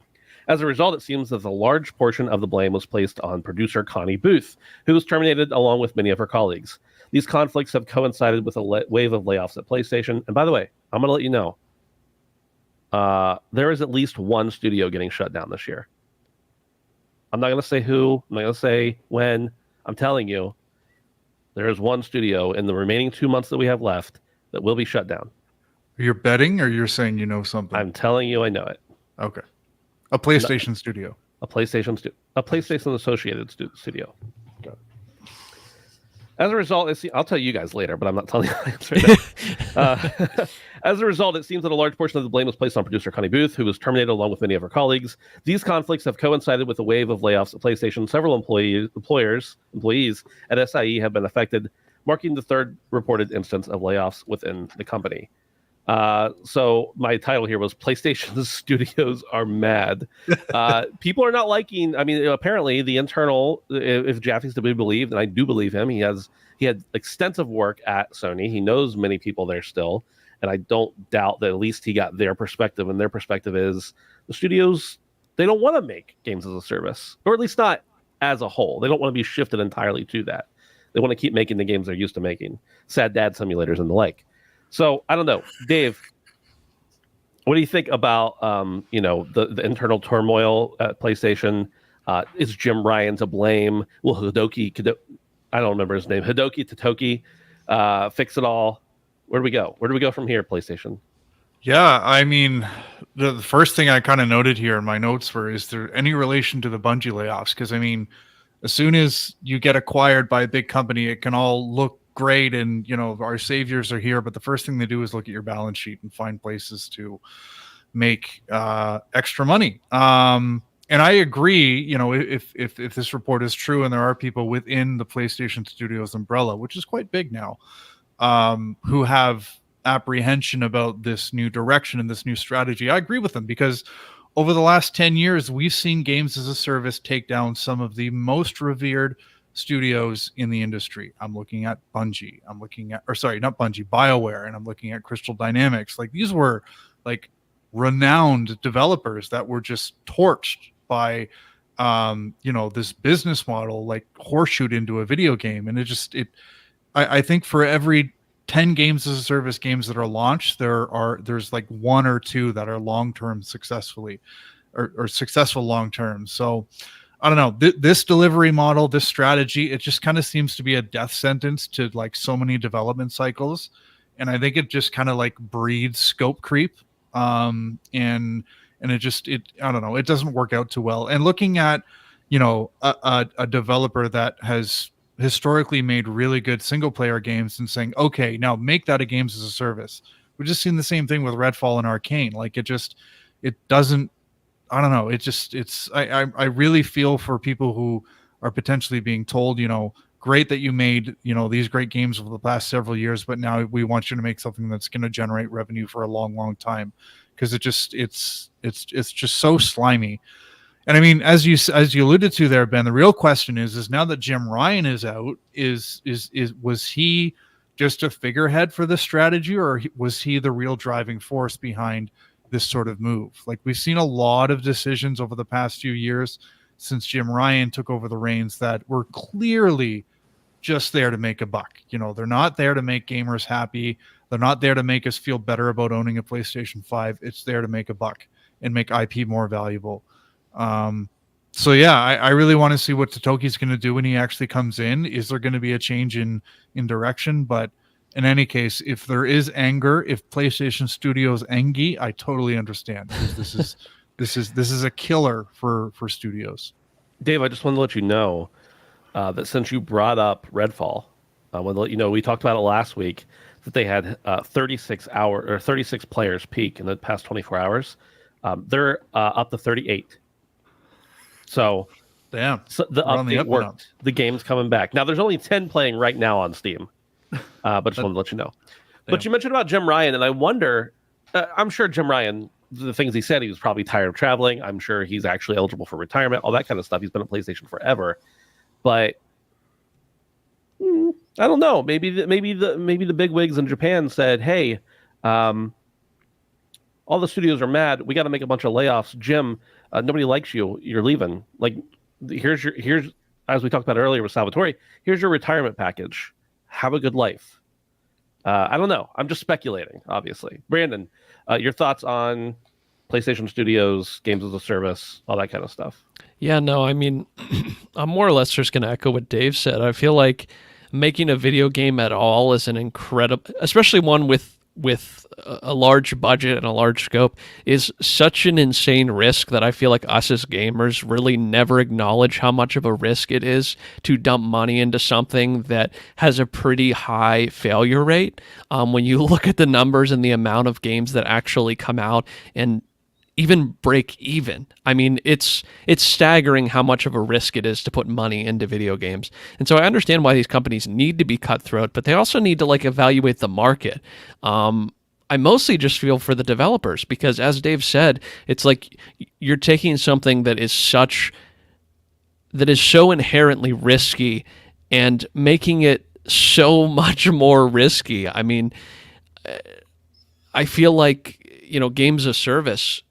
As a result, it seems that a large portion of the blame was placed on producer Connie Booth, who was terminated along with many of her colleagues. These conflicts have coincided with a wave of layoffs at PlayStation. And by the way, I'm going to let you know, there is at least one studio getting shut down this year. I'm not going to say who. I'm not going to say when. I'm telling you, there is one studio in the remaining 2 months that we have left that will be shut down. You're betting, or you're saying you know something? I'm telling you I know it. Okay. A PlayStation studio. A PlayStation associated studio. Okay. As a result, I'll tell you guys later, but I'm not telling you the answer right now. As a result, it seems that a large portion of the blame was placed on producer Connie Booth, who was terminated along with many of her colleagues. These conflicts have coincided with a wave of layoffs at PlayStation. Several employees at SIE have been affected, marking the third reported instance of layoffs within the company. So my title here was PlayStation Studios are mad. People are not liking, I mean, apparently the internal, if Jaffe's to be believed, and I do believe him, he had extensive work at Sony. He knows many people there still. And I don't doubt that at least he got their perspective, and their perspective is the studios, they don't want to make games as a service, or at least not as a whole. They don't want to be shifted entirely to that. They want to keep making the games they're used to making, Sad Dad simulators and the like. So I don't know, Dave. What do you think about the internal turmoil at PlayStation? Is Jim Ryan to blame? Will I don't remember his name, Hideki Totoki, fix it all? Where do we go? Where do we go from here, PlayStation? Yeah, I mean, the first thing I kind of noted here in my notes is there any relation to the Bungie layoffs? Because I mean, as soon as you get acquired by a big company, it can all look great, and our saviors are here, but the first thing they do is look at your balance sheet and find places to make extra money. And I agree, if this report is true, and there are people within the PlayStation Studios umbrella, which is quite big now, who have apprehension about this new direction and this new strategy, I agree with them, because over the last 10 years, we've seen games as a service take down some of the most revered studios in the industry. I'm looking at Bungie. Not Bungie, BioWare, and I'm looking at Crystal Dynamics. Like, these were like renowned developers that were just torched by this business model, like horseshoed into a video game. And I think for every 10 games as a service games that are launched, there's like one or two that are long-term successfully or successful long-term. So I don't know, this delivery model, this strategy, it just kind of seems to be a death sentence to like so many development cycles. And I think it just kind of like breeds scope creep. And it I don't know, it doesn't work out too well. And looking at, a developer that has historically made really good single player games and saying, okay, now make that a games as a service. We've just seen the same thing with Redfall and Arcane. Like, it doesn't, I don't know. I really feel for people who are potentially being told, great that you made, these great games over the past several years, but now we want you to make something that's going to generate revenue for a long, long time. Because it's just so slimy. And I mean, as you alluded to there, Ben, the real question is now that Jim Ryan is out, was he just a figurehead for this strategy, or was he the real driving force behind this sort of move? Like, we've seen a lot of decisions over the past few years since Jim Ryan took over the reins that were clearly just there to make a buck. They're not there to make gamers happy. They're not there to make us feel better about owning a PlayStation 5. It's there to make a buck and make IP more valuable. So yeah, I really want to see what Totoki's going to do when he actually comes in. Is there going to be a change in direction? But in any case, if there is anger, if PlayStation Studios angry, I totally understand, because this is a killer for studios. Dave, I just want to let you know that since you brought up Redfall, I want to let you know we talked about it last week, that they had 36 players peak in the past 24 hours. They're up to 38. So, damn. So the update worked. The game's coming back. Now, there's only 10 playing right now on Steam, but just wanted to let you know. Damn. But you mentioned about Jim Ryan, and I wonder, I'm sure Jim Ryan, the things he said, he was probably tired of traveling. I'm sure he's actually eligible for retirement, all that kind of stuff. He's been at PlayStation forever, but I don't know. Maybe the big wigs in Japan said, "Hey, all the studios are mad. We got to make a bunch of layoffs. Jim, nobody likes you. You're leaving. Like, here's as we talked about earlier with Salvatore. Here's your retirement package. Have a good life." I don't know. I'm just speculating, obviously. Brandon, your thoughts on PlayStation Studios, games as a service, all that kind of stuff? Yeah, no, I mean, I'm more or less just going to echo what Dave said. I feel like making a video game at all is an incredible, especially one with a large budget and a large scope, is such an insane risk that I feel like us as gamers really never acknowledge how much of a risk it is to dump money into something that has a pretty high failure rate. When you look at the numbers and the amount of games that actually come out and even break even. I mean, it's staggering how much of a risk it is to put money into video games. And so I understand why these companies need to be cutthroat, but they also need to like evaluate the market. I mostly just feel for the developers because, as Dave said, it's like you're taking something that is so inherently risky and making it so much more risky. I mean, I feel like, games as service,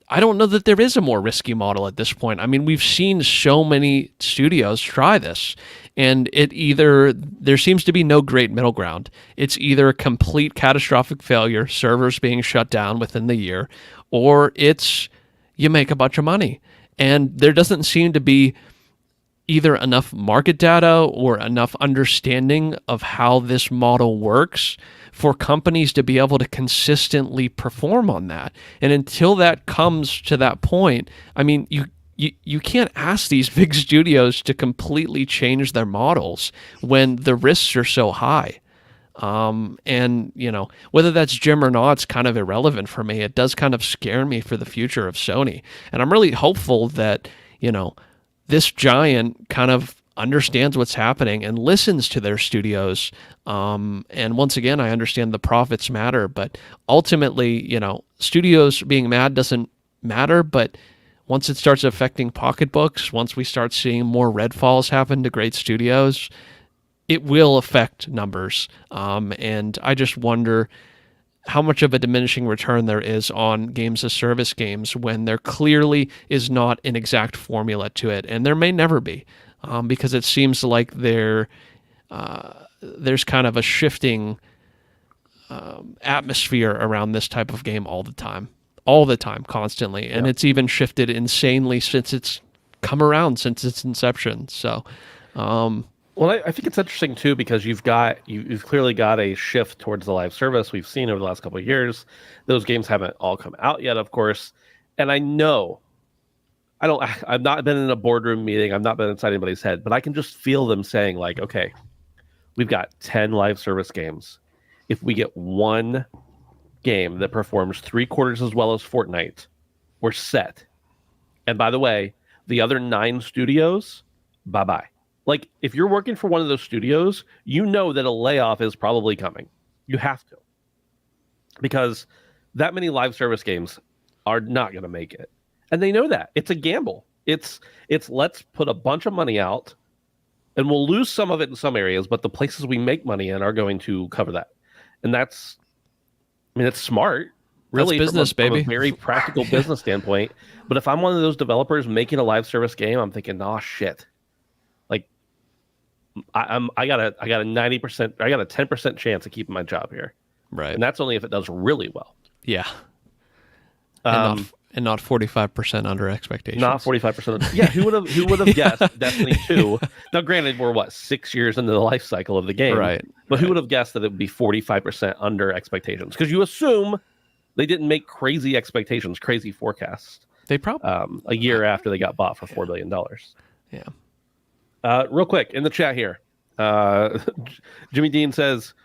I don't know that there is a more risky model at this point. I mean, we've seen so many studios try this, and there seems to be no great middle ground. It's either a complete catastrophic failure, servers being shut down within the year, or it's you make a bunch of money. And there doesn't seem to be either enough market data or enough understanding of how this model works for companies to be able to consistently perform on that. And until that comes to that point, I mean, you can't ask these big studios to completely change their models when the risks are so high. And whether that's Jim or not, it's kind of irrelevant for me. It does kind of scare me for the future of Sony. And I'm really hopeful that, this giant kind of understands what's happening and listens to their studios. And once again, I understand the profits matter, but ultimately, studios being mad doesn't matter. But once it starts affecting pocketbooks, once we start seeing more redfalls happen to great studios, it will affect numbers. And I just wonder how much of a diminishing return there is on games as service games when there clearly is not an exact formula to it. And there may never be, because it seems like there's kind of a shifting atmosphere around this type of game all the time, constantly. And It's even shifted insanely since it's come around, since its inception. So, well, I think it's interesting too because you've clearly got a shift towards the live service we've seen over the last couple of years. Those games haven't all come out yet, of course, and I've not been in a boardroom meeting, I've not been inside anybody's head, but I can just feel them saying like, okay, we've got 10 live service games. If we get one game that performs 3/4 as well as Fortnite, we're set. And by the way, the other 9 studios, bye-bye. Like, if you're working for one of those studios, you know that a layoff is probably coming. You have to. Because that many live service games are not going to make it. And they know that. It's a gamble. It's let's put a bunch of money out, and we'll lose some of it in some areas, but the places we make money in are going to cover that. And it's smart. Really, that's business, from a baby. Very practical business standpoint. But if I'm one of those developers making a live service game, I'm thinking, oh, shit. I got a 90%, I got a 10% chance of keeping my job here, right? And that's only if it does really well. Yeah, and not 45% under expectations. Not 45%. Yeah, who would have guessed Destiny 2? Now, granted, we're 6 years into the life cycle of the game, right? But who would have guessed that it would be 45% under expectations? Because you assume they didn't make crazy expectations, crazy forecasts. They probably a year after they got bought for $4 billion. Yeah. Real quick, in the chat here, Jimmy Dean says,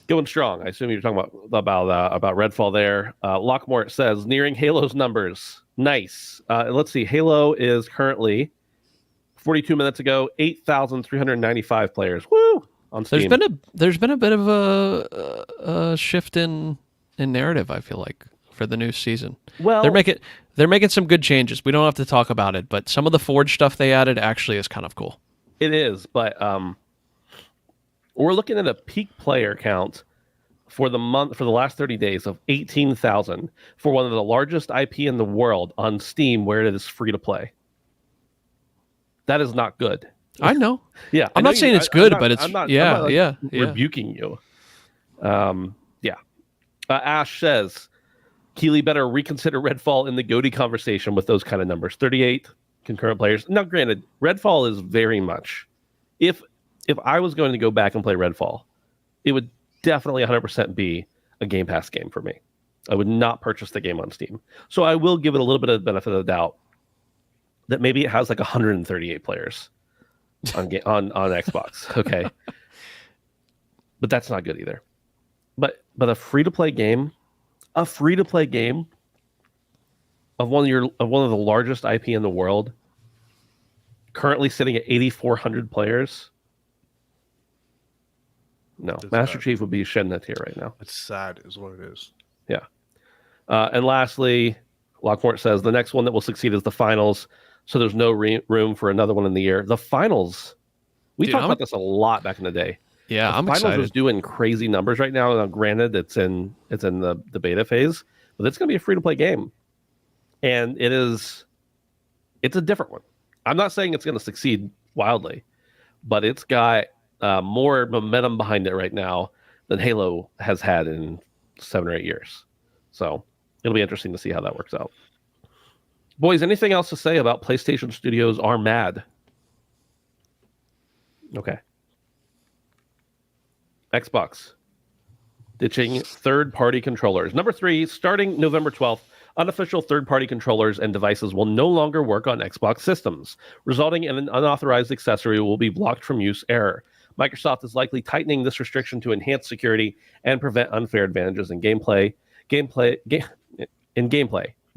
going strong. I assume you're talking about Redfall there. Lockmort says, nearing Halo's numbers. Nice. Let's see. Halo is currently, 42 minutes ago, 8,395 players. Woo! On Steam. There's been a bit of a shift in in narrative, I feel like, for the new season. Well, they're making some good changes. We don't have to talk about it, but some of the Forge stuff they added actually is kind of cool. it is, but we're looking at a peak player count for the last 30 days of 18,000 for one of the largest IP in the world on Steam, where it is free to play. That is not good. I know. Yeah, I'm not saying it's good, but it's I'm not rebuking you. Ash says Keeley better reconsider Redfall in the GOTY conversation with those kind of numbers. 38 concurrent players. Now, granted, Redfall is very much. If I was going to go back and play Redfall, it would definitely 100% be a Game Pass game for me. I would not purchase the game on Steam. So I will give it a little bit of the benefit of the doubt that maybe it has like 138 players on Xbox. Okay. But that's not good either. But a free-to-play game of one of the largest IP in the world, currently sitting at 8,400 players. No, It's Master bad. Chief would be shedding a tear right now. It's sad, is what it is. Yeah. And lastly, Lockmort says the next one that will succeed is the finals. So there's no room for another one in the year. The finals, we talked about this a lot back in the day. Yeah, the I'm finals excited. is doing crazy numbers right now. Now, granted, it's in the beta phase, but it's going to be a free to play game, and it's a different one. I'm not saying it's going to succeed wildly, but it's got more momentum behind it right now than Halo has had in 7 or 8 years. So it'll be interesting to see how that works out. Boys, anything else to say about PlayStation Studios are mad? Okay. Xbox ditching third-party controllers. Number 3, starting November 12th, unofficial third-party controllers and devices will no longer work on Xbox systems, resulting in an unauthorized accessory will be blocked from use error. Microsoft is likely tightening this restriction to enhance security and prevent unfair advantages in gameplay.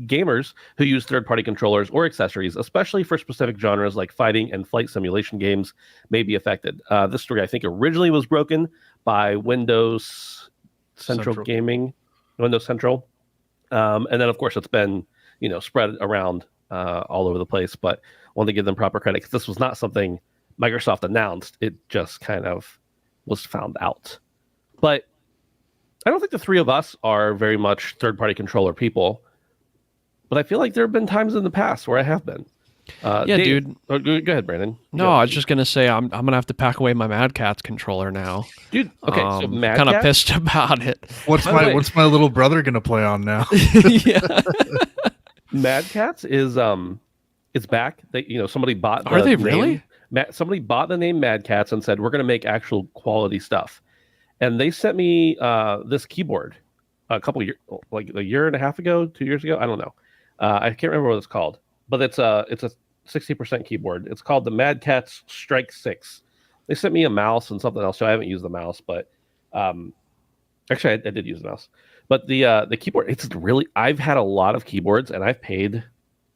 Gamers who use third-party controllers or accessories, especially for specific genres like fighting and flight simulation games, may be affected. This story, I think, originally was broken by Windows Central. Windows Central, and then of course it's been spread around all over the place. But I wanted to give them proper credit because this was not something Microsoft announced; it just kind of was found out. But I don't think the three of us are very much third-party controller people. But I feel like there have been times in the past where I have been. Dave, dude. Oh, go ahead, Brandon. No, I was just gonna say I'm gonna have to pack away my Mad Catz controller now. Dude. Okay, so Mad kind of Cat? pissed about it. What's my little brother gonna play on now? Yeah. Mad Catz is it's back. Somebody bought. Are they name. really? Somebody bought the name Mad Catz and said we're going to make actual quality stuff, and they sent me this keyboard a couple years, like a year and a half ago, 2 years ago. I don't know. I can't remember what it's called, but it's a 60% keyboard. It's called the Mad Catz Strike 6. They sent me a mouse and something else, so I haven't used the mouse, but actually I did use the mouse. But the keyboard, it's really, I've had a lot of keyboards and I've paid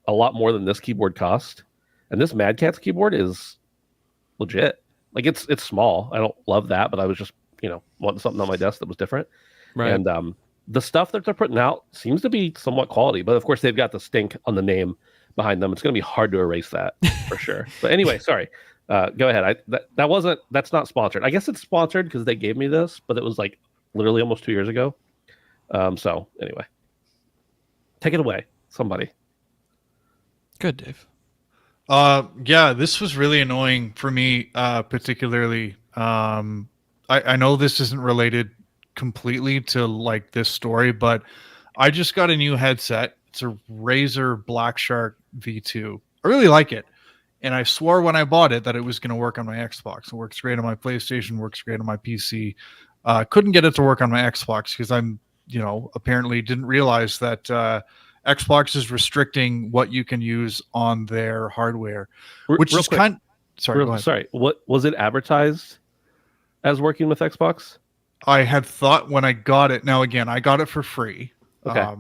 a lot more than this keyboard cost. And this Mad Catz keyboard is legit. Like it's small. I don't love that, but I was just, wanting something on my desk that was different. Right. And the stuff that they're putting out seems to be somewhat quality, but of course they've got the stink on the name behind them. It's going to be hard to erase that for sure. But anyway, sorry. Go ahead. That's not sponsored. I guess it's sponsored because they gave me this, but it was like literally almost 2 years ago. So anyway, take it away, somebody. Good, Dave. Yeah, this was really annoying for me, particularly. I know this isn't related completely to like this story, but I just got a new headset. It's a Razer Black Shark V2. I really like it. And I swore when I bought it that it was going to work on my Xbox. It works great on my PlayStation, works great on my PC. Couldn't get it to work on my Xbox because I'm, apparently didn't realize that Xbox is restricting what you can use on their hardware, which is kind. Sorry, go ahead. Sorry. What was it advertised as working with Xbox? I had thought when I got it. Now again, I got it for free. Okay.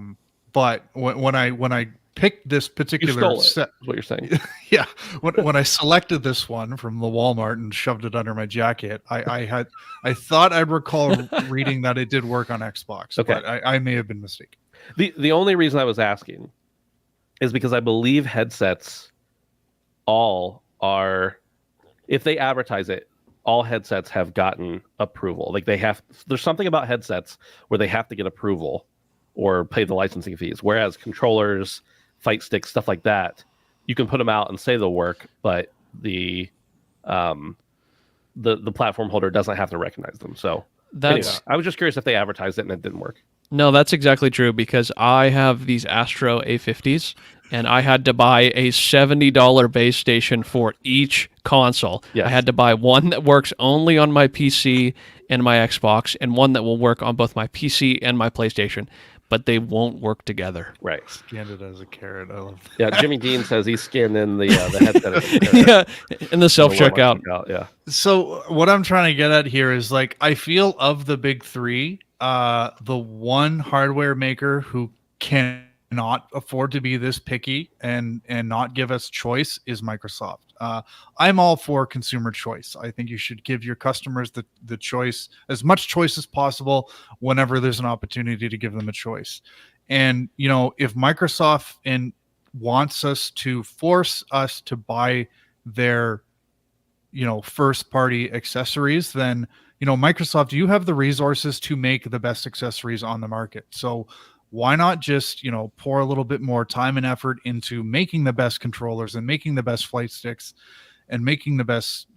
But when I picked this You particular stole it, set. is what you're saying. Yeah, when I selected this one from the Walmart and shoved it under my jacket, I thought I'd recall reading that it did work on Xbox, Okay. but I may have been mistaken. The only reason I was asking is because I believe headsets all are, if they advertise it, all headsets have gotten approval. Like there's something about headsets where they have to get approval or pay the licensing fees. Whereas controllers, fight sticks, stuff like that, you can put them out and say they'll work, but the platform holder doesn't have to recognize them. So anyway, I was just curious if they advertised it and it didn't work. No, that's exactly true, because I have these Astro A50s, and I had to buy a $70 base station for each console. Yes. I had to buy one that works only on my PC and my Xbox, and one that will work on both my PC and my PlayStation, but they won't work together. Right. Scanned it as a carrot. I love that. Yeah, Jimmy Dean says he's scanned in the headset. As a carrot. Yeah, in the self-checkout. Yeah. So what I'm trying to get at here is, like, I feel of the big three, the one hardware maker who cannot afford to be this picky and not give us choice is Microsoft. I'm all for consumer choice. I think you should give your customers the choice, as much choice as possible, whenever there's an opportunity to give them a choice. And if Microsoft wants us to force us to buy their first party accessories, then Microsoft, you have the resources to make the best accessories on the market. So why not just pour a little bit more time and effort into making the best controllers and making the best flight sticks and making the best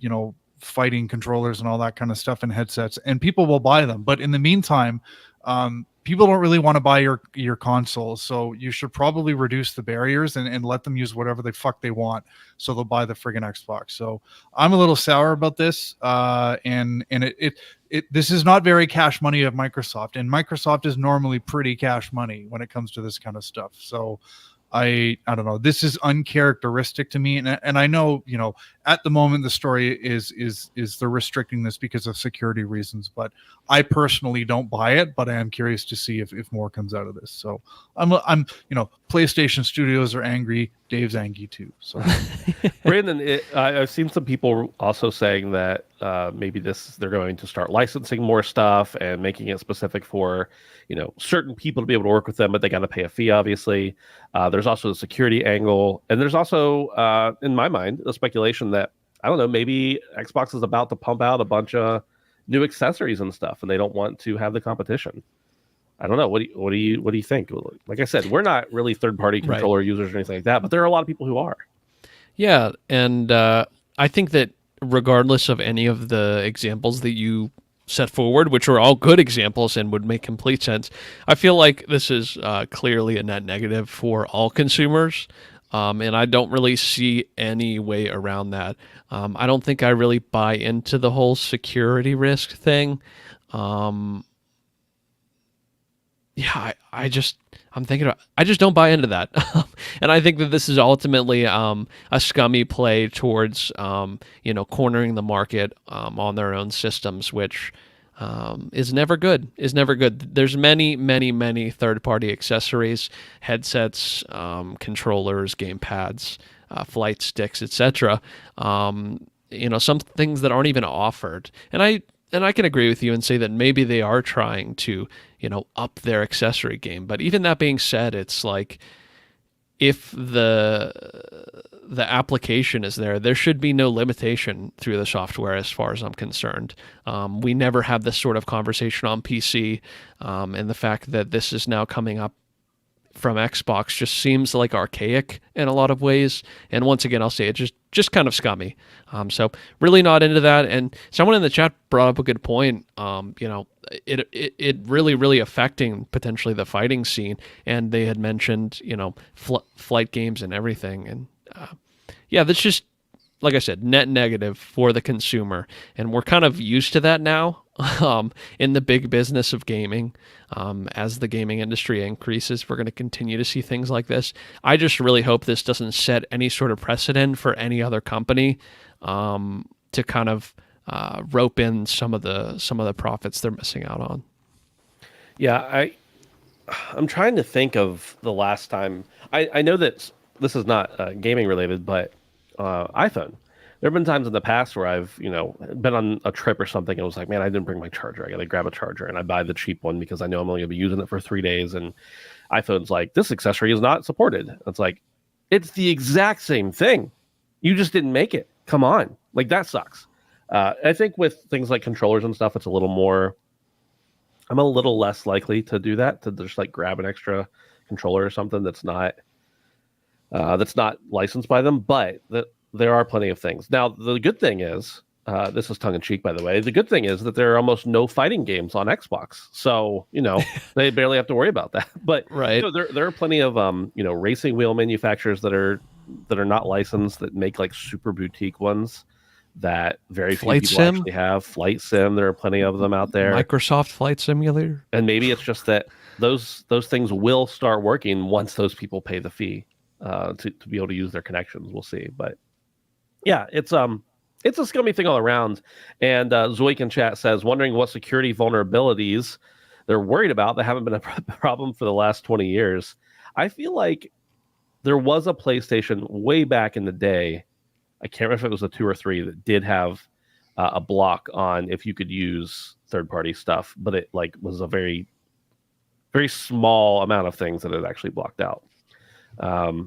fighting controllers and all that kind of stuff and headsets, and people will buy them. But in the meantime, people don't really want to buy your consoles, so you should probably reduce the barriers and let them use whatever the fuck they want, so they'll buy the friggin' Xbox. So I'm a little sour about this, and this is not very cash money of Microsoft, and Microsoft is normally pretty cash money when it comes to this kind of stuff. So I don't know. This is uncharacteristic to me, and I know at the moment the story is they're restricting this because of security reasons. But I personally don't buy it. But I am curious to see if more comes out of this. So I'm PlayStation Studios are angry. Dave's angry too. So Brandon, I've seen some people also saying that maybe they're going to start licensing more stuff and making it specific for certain people to be able to work with them, but they got to pay a fee, obviously. There's also the security angle, and there's also, in my mind, a speculation that, I don't know, maybe Xbox is about to pump out a bunch of new accessories and stuff, and they don't want to have the competition. I don't know. What do you think? Like I said, we're not really third-party controller users or anything like that, but there are a lot of people who are. Yeah, and I think that regardless of any of the examples that you set forward, which are all good examples and would make complete sense, I feel like this is clearly a net negative for all consumers, and I don't really see any way around that. I don't think I really buy into the whole security risk thing. I just don't buy into that. And I think that this is ultimately a scummy play towards, cornering the market on their own systems, which is never good. There's many third-party accessories, headsets, controllers, game pads, flight sticks, etc. Some things that aren't even offered. And I can agree with you and say that maybe they are trying to, up their accessory game. But even that being said, it's like, if the application is there should be no limitation through the software as far as I'm concerned. We never have this sort of conversation on PC, and the fact that this is now coming up from Xbox just seems like archaic in a lot of ways. And once again, I'll say it just kind of scummy. So really not into that. And someone in the chat brought up a good point. It really affecting potentially the fighting scene. And they had mentioned, flight games and everything. And that's just, like I said, net negative for the consumer. And we're kind of used to that now in the big business of gaming. As the gaming industry increases, we're going to continue to see things like this. I just really hope this doesn't set any sort of precedent for any other company to kind of rope in some of the profits they're missing out on. Yeah, I'm trying to think of the last time. I know that this is not gaming related, but iPhone. There have been times in the past where I've, been on a trip or something and was like, man, I didn't bring my charger. I got to grab a charger. And I buy the cheap one because I know I'm only going to be using it for 3 days. And iPhone's like, this accessory is not supported. It's like, it's the exact same thing. You just didn't make it. Come on. Like, that sucks. I think with things like controllers and stuff, it's a little more, I'm a little less likely to do that, to just like grab an extra controller or something that's not licensed by them. But there are plenty of things. Now, the good thing is, this is tongue in cheek, by the way. The good thing is that there are almost no fighting games on Xbox, so they barely have to worry about that. But right, there are plenty of racing wheel manufacturers that are not licensed that make like super boutique ones that very few people actually have. Flight Sim, there are plenty of them out there. Microsoft Flight Simulator, and maybe it's just that those things will start working once those people pay the fee to be able to use their connections. We'll see, but yeah, it's a scummy thing all around. And Zoik in chat says, wondering what security vulnerabilities they're worried about that haven't been a problem for the last 20 years. I feel like there was a PlayStation way back in the day. I can't remember if it was a 2 or 3 that did have a block on if you could use third-party stuff, but it like was a very, very small amount of things that it actually blocked out. Hariz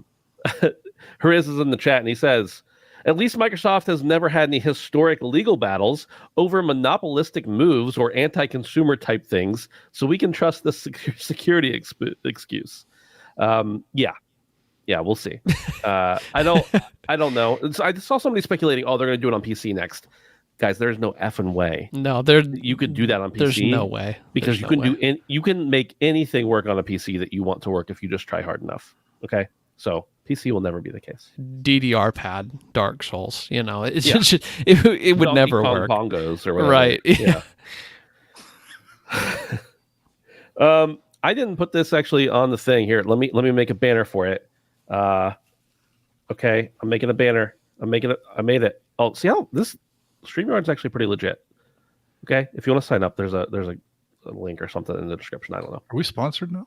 is in the chat and he says, at least Microsoft has never had any historic legal battles over monopolistic moves or anti-consumer type things, so we can trust the security excuse. Yeah, we'll see. I don't know. I saw somebody speculating, they're going to do it on PC next. Guys, there's no effing way. No, you could do that on PC. There's no way. Because you can make anything work on a PC that you want to work if you just try hard enough. Okay? So PC will never be the case. DDR pad, Dark Souls. It's just it would never work. Bongos or whatever. Right. Yeah. I didn't put this actually on the thing here. Let me make a banner for it. Okay, I'm making a banner. I made it. Oh, see how this StreamYard's actually pretty legit. Okay, if you want to sign up, there's a link or something in the description. I don't know. Are we sponsored now?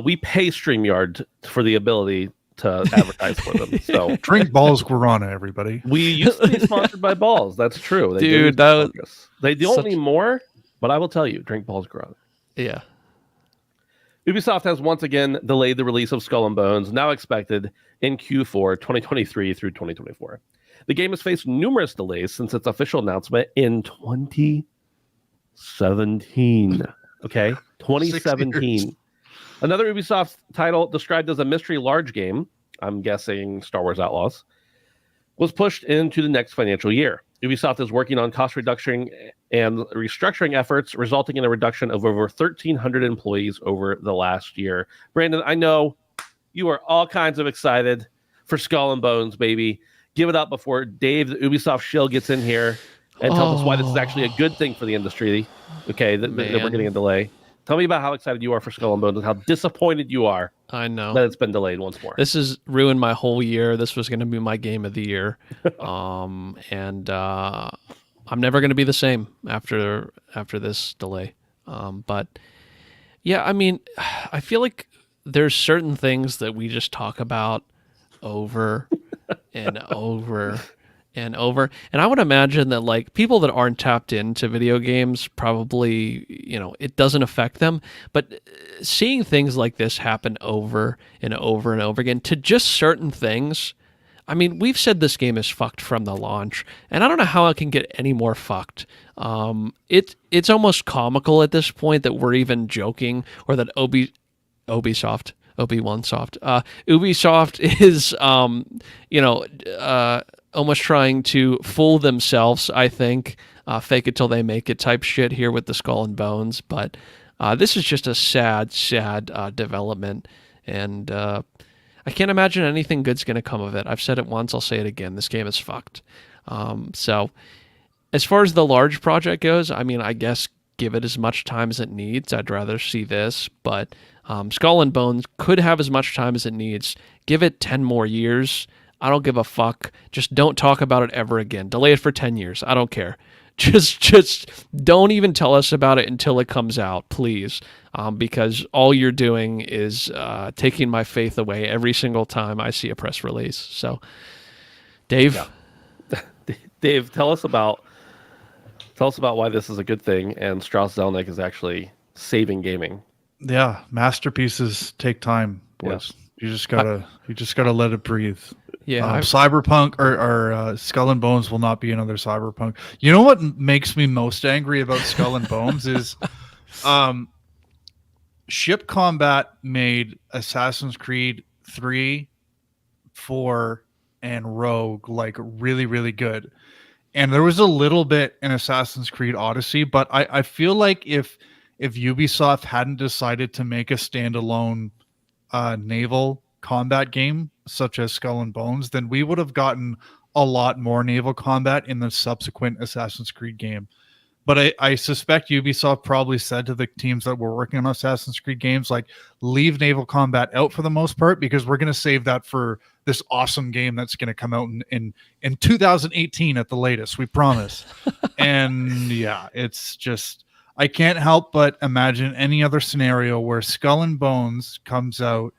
We pay StreamYard for the ability to advertise for them. So drink balls guarana, everybody. We used to be sponsored by Balls. That's true. They don't anymore, but I will tell you, drink balls guarana. Yeah. Ubisoft has once again delayed the release of Skull and Bones, now expected in Q4 2023 through 2024. The game has faced numerous delays since its official announcement in 2017. Okay, 2017. Another Ubisoft title described as a mystery large game, I'm guessing Star Wars Outlaws, was pushed into the next financial year. Ubisoft is working on cost reduction and restructuring efforts, resulting in a reduction of over 1,300 employees over the last year. Brandon, I know you are all kinds of excited for Skull and Bones, baby. Give it up before Dave, the Ubisoft shill, gets in here and tells us why this is actually a good thing for the industry. Okay, that we're getting a delay. Tell me about how excited you are for Skull and Bones and how disappointed you are. I know that it's been delayed once more. This has ruined my whole year. This was going to be my game of the year, and I'm never going to be the same after this delay. But yeah, I mean, I feel like there's certain things that we just talk about over and over and over. And I would imagine that like people that aren't tapped into video games probably, it doesn't affect them. But seeing things like this happen over and over and over again to just certain things. I mean, we've said this game is fucked from the launch, and I don't know how it can get any more fucked. It's almost comical at this point that we're even joking, or that Ubisoft is, almost trying to fool themselves, I think, fake it till they make it type shit here with the Skull and Bones. But this is just a sad development, and I can't imagine anything good's going to come of it. I've said it once, I'll say it again. This game is fucked. So as far as the large project goes, I mean, I guess give it as much time as it needs. I'd rather see this, but Skull and Bones could have as much time as it needs. Give it 10 more years. I don't give a fuck. Just don't talk about it ever again. Delay it for 10 years. I don't care. Just don't even tell us about it until it comes out, please, because all you're doing is taking my faith away every single time I see a press release. So, Dave, Dave, tell us about why this is a good thing, and Strauss Zelnick is actually saving gaming. Yeah, masterpieces take time, boys. You just gotta let it breathe. Yeah, Cyberpunk or Skull and Bones will not be another Cyberpunk. You know what makes me most angry about Skull and Bones is, Ship Combat made Assassin's Creed 3, 4, and Rogue like really, really good. And there was a little bit in Assassin's Creed Odyssey, but I feel like if Ubisoft hadn't decided to make a standalone naval combat game such as Skull and Bones, then we would have gotten a lot more naval combat in the subsequent Assassin's Creed game. But I suspect Ubisoft probably said to the teams that were working on Assassin's Creed games, like, leave naval combat out for the most part, because we're going to save that for this awesome game that's going to come out in 2018 at the latest, we promise. And yeah, it's just, I can't help but imagine any other scenario where Skull and Bones comes out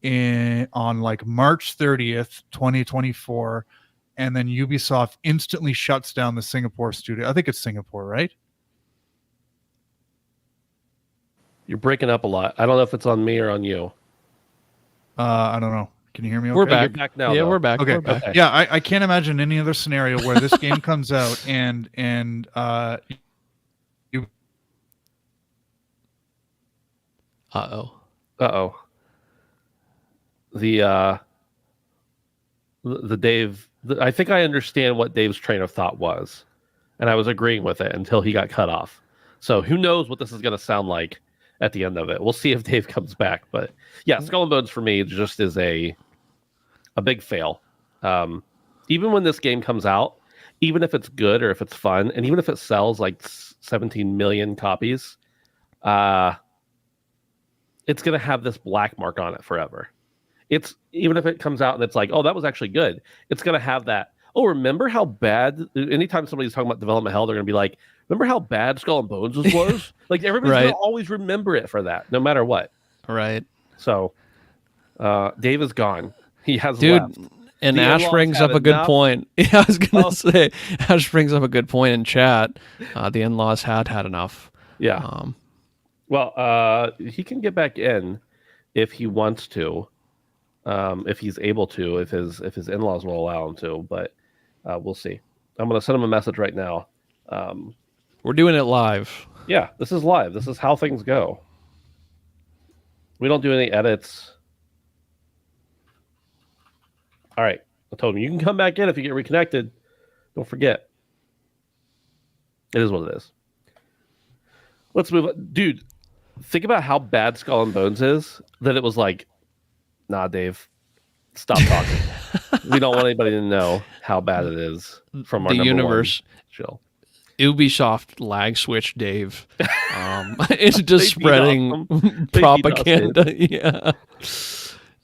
on like March 30th, 2024, and then Ubisoft instantly shuts down the Singapore studio. I think it's Singapore, right? You're breaking up a lot. I don't know if it's on me or on you. I don't know. Can you hear me okay? We're back. You're back now. Yeah, though. we're back. Okay. We're back. Okay. Yeah, I can't imagine any other scenario where this game comes out and you Uh-oh. The Dave, I think I understand what Dave's train of thought was, and I was agreeing with it until he got cut off. So who knows what this is going to sound like at the end of it. We'll see if Dave comes back. But yeah, Skull and Bones for me just is a big fail. Even when this game comes out, even if it's good or if it's fun, and even if it sells like 17 million copies, it's going to have this black mark on it forever. It's even if it comes out and it's like, oh, that was actually good, it's going to have that. Oh, remember how bad? Anytime somebody's talking about development hell, they're going to be like, remember how bad Skull and Bones was? Like everybody's Right. going to always remember it for that, no matter what. Right. So, Dave is gone. He has Dude, left. and The Ash in-laws brings had up a good enough. point. Yeah, I was going to say, Ash brings up a good point in chat. The in-laws had enough. Yeah. Well, he can get back in if he wants to, if he's able to, if his in-laws will allow him to. But we'll see. I'm going to send him a message right now. We're doing it live. Yeah, this is live. This is how things go. We don't do any edits. All right. I told him you can come back in if you get reconnected. Don't forget. It is what it is. Let's move on. Dude, think about how bad Skull and Bones is that it was like, nah, Dave, stop talking. We don't want anybody to know how bad it is from our The number universe. one chill. Ubisoft lag switch Dave. It's just They beat off spreading him. They beat us, propaganda. Yeah.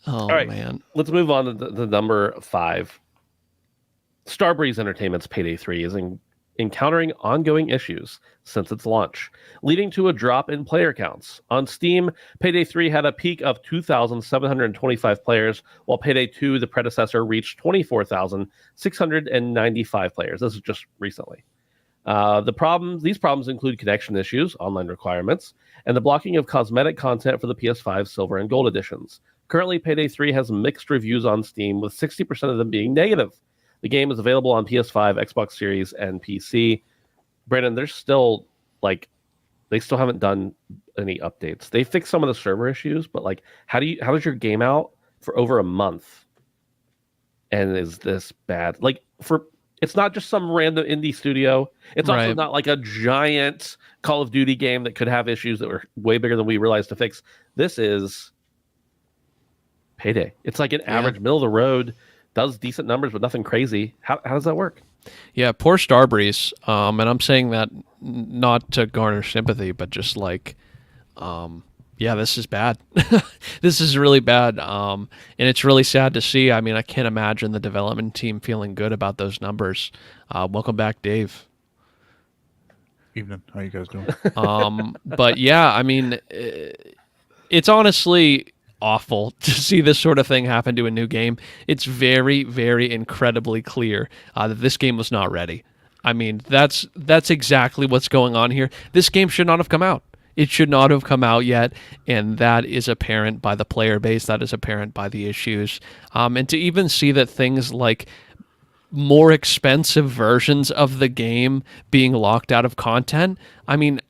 Oh, All right. man. Let's move on to the number 5. Starbreeze Entertainment's PayDay 3 is encountering ongoing issues since its launch, leading to a drop in player counts. On Steam, PayDay 3 had a peak of 2,725 players, while PayDay 2, the predecessor, reached 24,695 players. This is just recently. These problems include connection issues, online requirements, and the blocking of cosmetic content for the PS5 Silver and Gold editions. Currently, PayDay 3 has mixed reviews on Steam, with 60% of them being negative. The game is available on PS5, Xbox Series, and PC. Brandon, there's still, they still haven't done any updates. They fixed some of the server issues, but, how does your game out for over a month and is this bad? It's not just some random indie studio. It's also Right. not like a giant Call of Duty game that could have issues that were way bigger than we realized to fix. This is PayDay. It's like an average, middle of the road, does decent numbers, but nothing crazy. How does that work? Yeah, poor Starbreeze. And I'm saying that not to garner sympathy, but just yeah, this is bad. This is really bad. And it's really sad to see. I mean, I can't imagine the development team feeling good about those numbers. Welcome back, Dave. Evening. How you guys doing? But yeah, I mean, it's honestly awful to see this sort of thing happen to a new game. It's very, very incredibly clear that this game was not ready. I mean, that's exactly what's going on here. This game should not have come out. It should not have come out yet, and that is apparent by the player base. That is apparent by the issues. And to even see that things like more expensive versions of the game being locked out of content, I mean,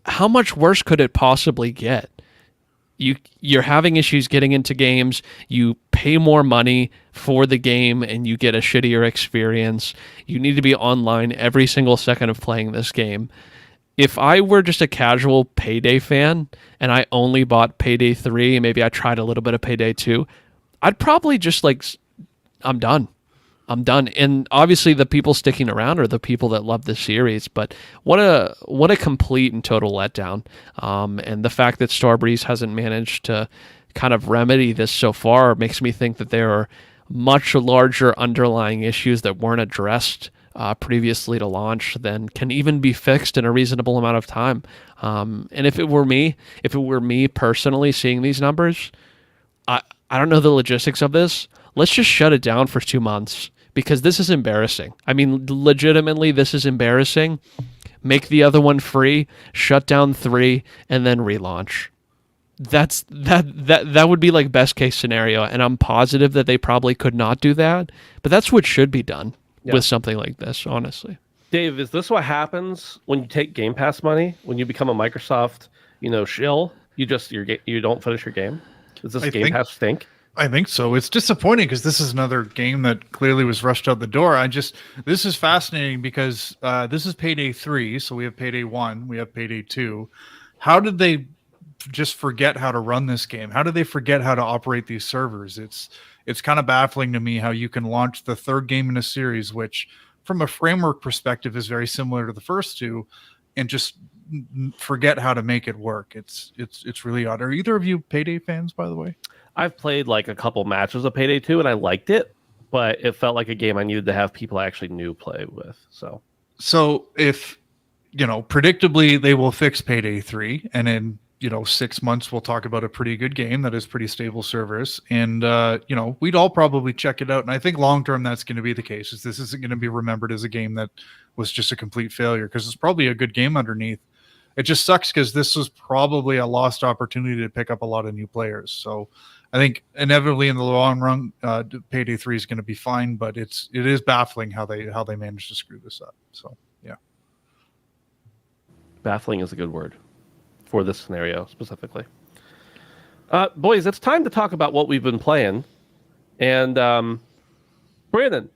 how much worse could it possibly get? You're having issues getting into games. You pay more money for the game and you get a shittier experience. You need to be online every single second of playing this game. If I were just a casual PayDay fan and I only bought PayDay 3 and maybe I tried a little bit of PayDay 2, I'd probably just I'm done. I'm done. And obviously the people sticking around are the people that love the series, but what a complete and total letdown. And the fact that Starbreeze hasn't managed to kind of remedy this so far makes me think that there are much larger underlying issues that weren't addressed previously to launch than can even be fixed in a reasonable amount of time. And if it were me personally seeing these numbers, I don't know the logistics of this. Let's just shut it down for 2 months because this is embarrassing. I mean, legitimately, this is embarrassing. Make the other one free, shut down 3, and then relaunch. That would be like best case scenario, and I'm positive that they probably could not do that, but that's what should be done with something like this, honestly. Dave, is this what happens when you take Game Pass money? When you become a Microsoft, shill, you don't finish your game? Does this Game Pass stink? I think so. It's disappointing because this is another game that clearly was rushed out the door. This is fascinating because this is PayDay 3, so we have PayDay 1, we have PayDay 2. How did they just forget how to run this game? How did they forget how to operate these servers? It's kind of baffling to me how you can launch the third game in a series, which from a framework perspective is very similar to the first two, and just forget how to make it work. It's really odd. Are either of you PayDay fans, by the way? I've played like a couple matches of PayDay 2 and I liked it, but it felt like a game I needed to have people I actually knew play with. So if, predictably they will fix PayDay 3 and in, 6 months we'll talk about a pretty good game that is pretty stable servers. And, we'd all probably check it out. And I think long-term that's going to be the case. This isn't going to be remembered as a game that was just a complete failure because it's probably a good game underneath. It just sucks because this was probably a lost opportunity to pick up a lot of new players. So I think inevitably in the long run, PayDay 3 is going to be fine, but it is baffling how they managed to screw this up. So yeah, baffling is a good word for this scenario specifically. Boys, it's time to talk about what we've been playing. And Brandon,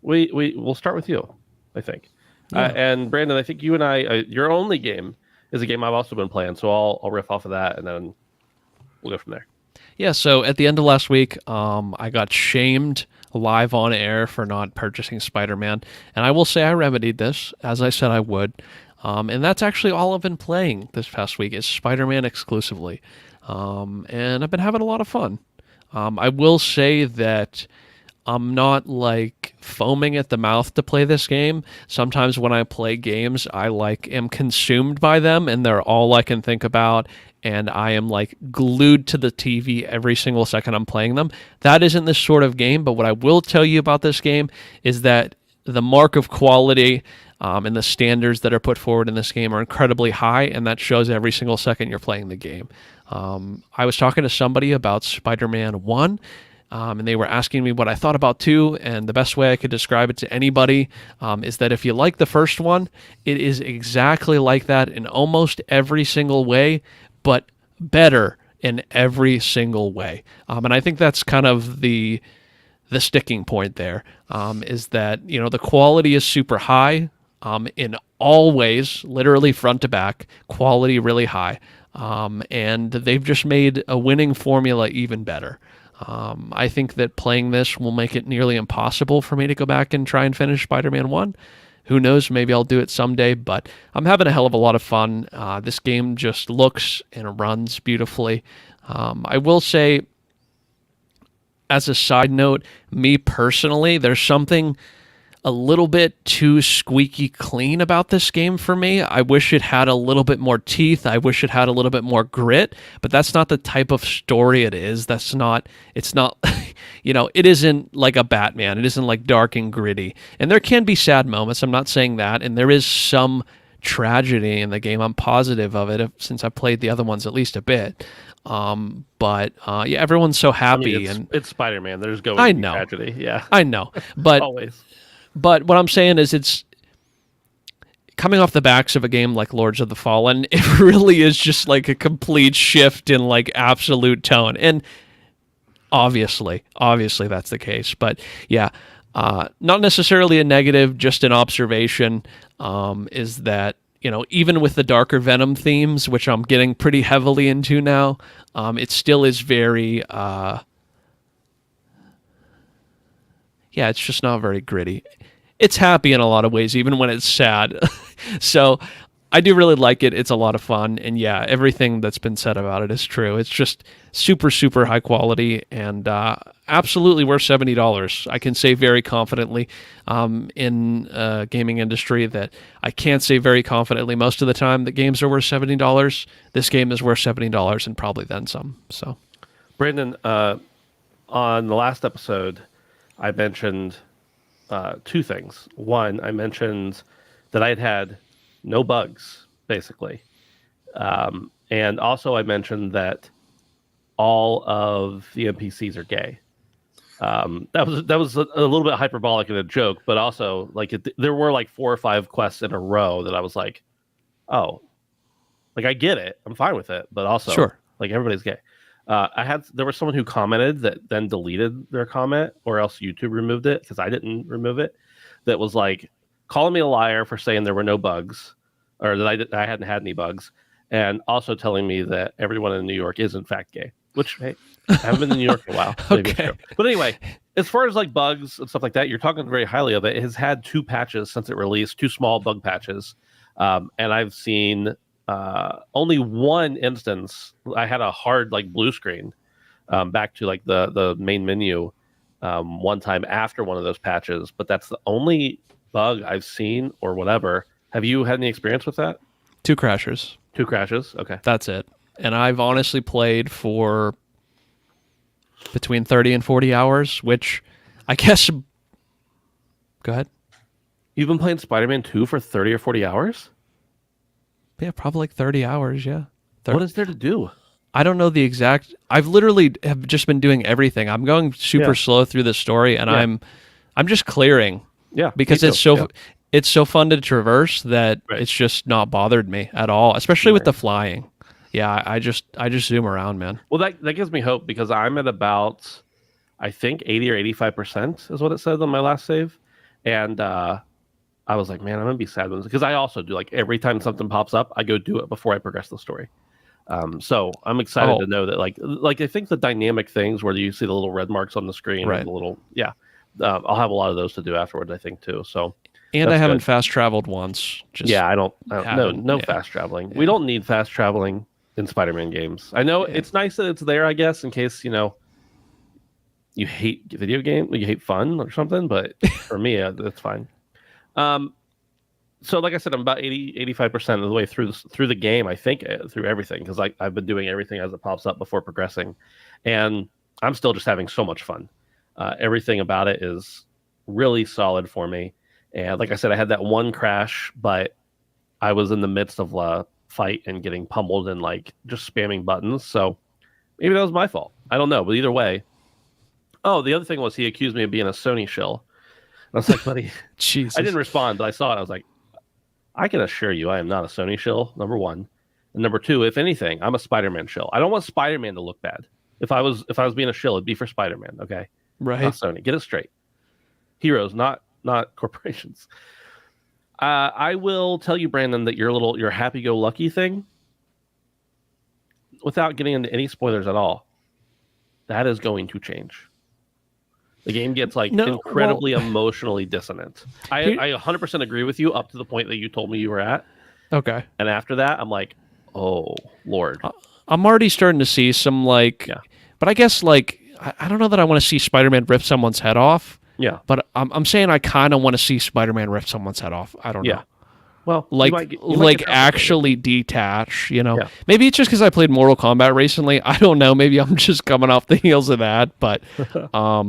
we'll start with you, I think. Yeah. And Brandon, I think you and I, your only game is a game I've also been playing, so I'll riff off of that and then we'll go from there. Yeah, so at the end of last week, I got shamed live on air for not purchasing Spider-Man, and I will say I remedied this, as I said I would, and that's actually all I've been playing this past week is Spider-Man exclusively, and I've been having a lot of fun. I will say that I'm not like foaming at the mouth to play this game. Sometimes when I play games, I am consumed by them, and they're all I can think about. And I am glued to the TV every single second I'm playing them. That isn't this sort of game, but what I will tell you about this game is that the mark of quality and the standards that are put forward in this game are incredibly high, and that shows every single second you're playing the game. I was talking to somebody about Spider-Man 1, and they were asking me what I thought about 2, and the best way I could describe it to anybody is that if you like the first one, it is exactly like that in almost every single way, but better in every single way. And I think that's kind of the sticking point there, is that, the quality is super high in all ways, literally front to back, quality really high. And they've just made a winning formula even better. I think that playing this will make it nearly impossible for me to go back and try and finish Spider-Man 1. Who knows? Maybe I'll do it someday, but I'm having a hell of a lot of fun. This game just looks and runs beautifully. I will say, as a side note, me personally, there's something a little bit too squeaky clean about this game for me. I wish it had a little bit more teeth. I wish it had a little bit more grit, but that's not the type of story it is. It's not, it isn't like a Batman. It isn't like dark and gritty. And there can be sad moments. I'm not saying that. And there is some tragedy in the game. I'm positive of it since I played the other ones at least a bit. But everyone's so happy. It's Spider-Man. There's going I to be know. tragedy. Yeah. I know. But Always. But what I'm saying is it's coming off the backs of a game like Lords of the Fallen. It really is just like a complete shift in like absolute tone. And obviously that's the case. But yeah, not necessarily a negative, just an observation, is that, even with the darker Venom themes, which I'm getting pretty heavily into now, it still is very, it's just not very gritty. It's happy in a lot of ways, even when it's sad. So I do really like it. It's a lot of fun. And yeah, everything that's been said about it is true. It's just super, super high quality and absolutely worth $70. I can say very confidently in gaming industry that I can't say very confidently most of the time that games are worth $70. This game is worth $70 and probably then some. So, Brandon, on the last episode, I mentioned two things. One, I mentioned that I had no bugs, basically. And also I mentioned that all of the NPCs are gay. That was a little bit hyperbolic and a joke, but also there were like 4 or 5 quests in a row that I was like, oh, like I get it. I'm fine with it. But also, sure, like everybody's gay. There was someone who commented that then deleted their comment, or else YouTube removed it because I didn't remove it. That was like calling me a liar for saying there were no bugs, or that I hadn't had any bugs, and also telling me that everyone in New York is in fact gay. Which, hey, I haven't been in New York in a while. So maybe it's true. But anyway, as far as like bugs and stuff like that, you're talking very highly of it. It has had 2 patches since it released, 2 small bug patches, and I've seen only one instance. I had a hard like blue screen back to like the main menu one time after one of those patches, but that's the only bug I've seen or whatever. Have you had any experience with that? 2 crashers. 2 crashes? Okay. That's it. And I've honestly played for between 30 and 40 hours, which I guess... Go ahead. You've been playing Spider-Man 2 for 30 or 40 hours? Yeah, probably like 30 hours, yeah. 30. What is there to do? I don't know the exact... I've literally have just been doing everything. I'm going super slow through the story, and I'm just clearing. Yeah, because it's so fun to traverse that it's just not bothered me at all, especially with the flying. Yeah, I just zoom around, man. Well, that gives me hope because I'm at about, I think 80 or 85% is what it said on my last save, and I was like, man, I'm gonna be sad because I also do like every time something pops up, I go do it before I progress the story. So I'm excited to know that like I think the dynamic things where you see the little red marks on the screen, and the little I'll have a lot of those to do afterwards, I think too. So. And I haven't fast traveled once. I don't no fast traveling. We don't need fast traveling in Spider-Man games. I know it's nice that it's there, I guess, in case, you hate video game, you hate fun or something, but for me, that's fine. So like I said, I'm about 85% of the way through the game, I think, through everything, because I've been doing everything as it pops up before progressing, and I'm still just having so much fun. Everything about it is really solid for me. And like I said, I had that one crash, but I was in the midst of a fight and getting pummeled and like just spamming buttons. So maybe that was my fault. I don't know. But either way. Oh, the other thing was he accused me of being a Sony shill. And I was like, buddy, Jesus. I didn't respond, but I saw it. I was like, I can assure you I am not a Sony shill, number one. And number two, if anything, I'm a Spider-Man shill. I don't want Spider-Man to look bad. If I was being a shill, it'd be for Spider-Man, okay? Right. Not Sony. Get it straight. Heroes, not corporations. I will tell you, Brandon, that your happy-go-lucky thing, without getting into any spoilers at all, that is going to change. The game gets incredibly emotionally dissonant. I 100% agree with you up to the point that you told me you were at. Okay. And after that, I'm like, oh, Lord. I'm already starting to see some but I guess I don't know that I want to see Spider-Man rip someone's head off. Yeah. But I'm saying I kind of want to see Spider-Man rip someone's head off. I don't know. Well, Like, you might get actually detach, you know? Yeah. Maybe it's just because I played Mortal Kombat recently. I don't know. Maybe I'm just coming off the heels of that. But, I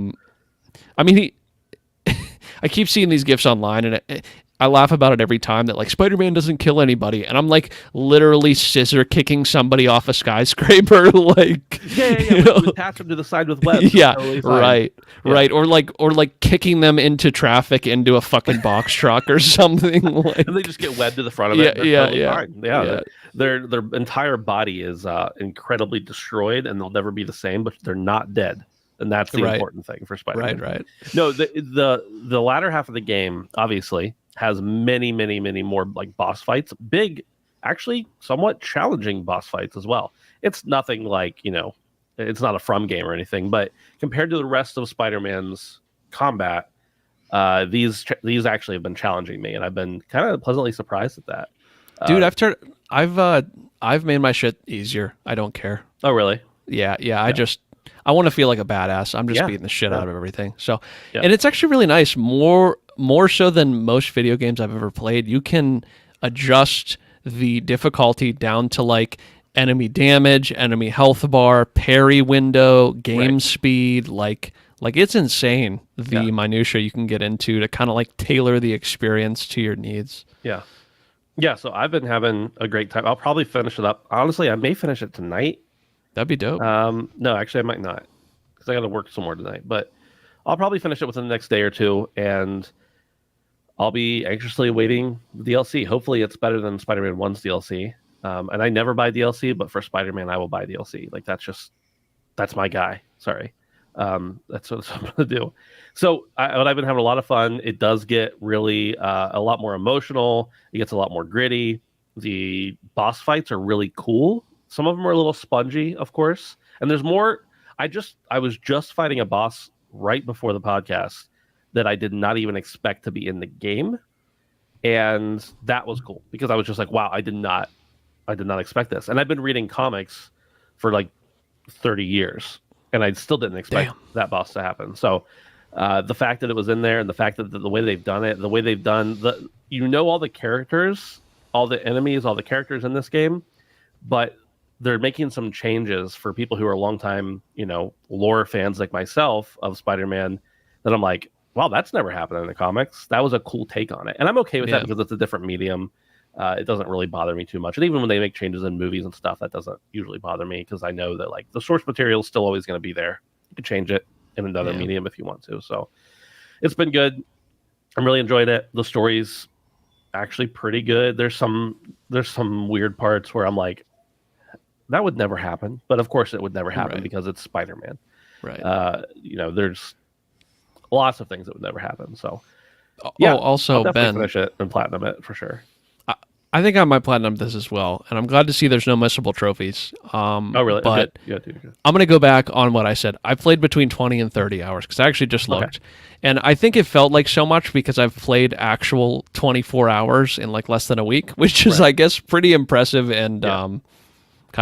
mean, I keep seeing these GIFs online, and I laugh about it every time that, like, Spider-Man doesn't kill anybody. And I'm, like, literally scissor kicking somebody off a skyscraper. Like, you attach them to the side with webs. Yeah, Totally fine. right. Right. Or like kicking them into traffic into a fucking box truck or something. Like, And they just get webbed to the front of it. Yeah, Totally yeah, fine. yeah. Their entire body is incredibly destroyed, and they'll never be the same. But they're not dead, and that's the important thing for Spider-Man. Right. No, the latter half of the game obviously has many more like boss fights, big, actually somewhat challenging boss fights as well. It's nothing like, it's not a From game or anything, but compared to the rest of Spider-Man's combat, these actually have been challenging me, and I've been kind of pleasantly surprised at that. Dude, I've made my shit easier. I don't care. Oh, really? Yeah. I want to feel like a badass. I'm just beating the shit out of everything. So, and it's actually really nice. More so than most video games I've ever played. You can adjust the difficulty down to like enemy damage, enemy health bar, parry window, game speed. Like it's insane the minutia you can get into to kind of like tailor the experience to your needs. Yeah. Yeah. So I've been having a great time. I'll probably finish it up. Honestly, I may finish it tonight. That'd be dope. No, actually, I might not, because I got to work some more tonight. But I'll probably finish it within the next day or two, and I'll be anxiously awaiting the DLC. Hopefully, it's better than Spider-Man 1's DLC. And I never buy DLC, but for Spider-Man, I will buy DLC. Like that's my guy. Sorry, that's what I'm gonna do. So I've been having a lot of fun. It does get really a lot more emotional. It gets a lot more gritty. The boss fights are really cool. Some of them are a little spongy, of course. And there's more. I was just fighting a boss right before the podcast that I did not even expect to be in the game. And that was cool, because I was just like, wow, I did not expect this. And I've been reading comics for like 30 years, and I still didn't expect that boss to happen. So the fact that it was in there, and the fact that the way they've done it, the way they've done all the characters, all the enemies, all the characters in this game, but they're making some changes for people who are longtime, lore fans like myself of Spider-Man, that I'm like, wow, that's never happened in the comics. That was a cool take on it. And I'm okay with that, because it's a different medium. It doesn't really bother me too much. And even when they make changes in movies and stuff, that doesn't usually bother me, because I know that like the source material is still always going to be there. You can change it in another medium if you want to. So it's been good. I'm really enjoying it. The story's actually pretty good. There's some weird parts where I'm like, that would never happen. But of course it would never happen, because it's Spider-Man. Right. There's lots of things that would never happen. So also I'll definitely Ben, finish it and platinum it for sure. I think I might platinum this as well, and I'm glad to see there's no missable trophies. Oh, really? But good. I'm going to go back on what I said. I played between 20 and 30 hours, because I actually just looked. And I think it felt like so much because I've played actual 24 hours in like less than a week, which is, I guess, pretty impressive and kind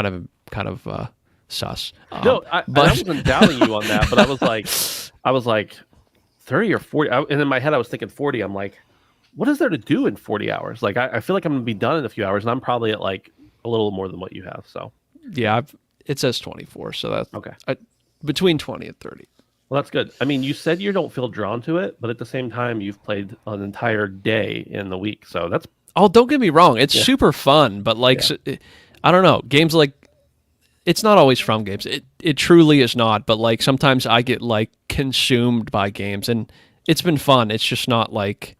of sus. No, I wasn't doubting you on that, but I was like 30 or 40. And in my head, I was thinking 40. I'm like, what is there to do in 40 hours? Like, I feel like I'm going to be done in a few hours, and I'm probably at like a little more than what you have. So yeah, it says 24. So that's okay. Between 20 and 30. Well, that's good. I mean, you said you don't feel drawn to it, but at the same time, you've played an entire day in the week. So that's... Oh, don't get me wrong. It's super fun, but like, I don't know. Games like... It's not always From games. It truly is not, but like sometimes I get like consumed by games, and it's been fun. It's just not like...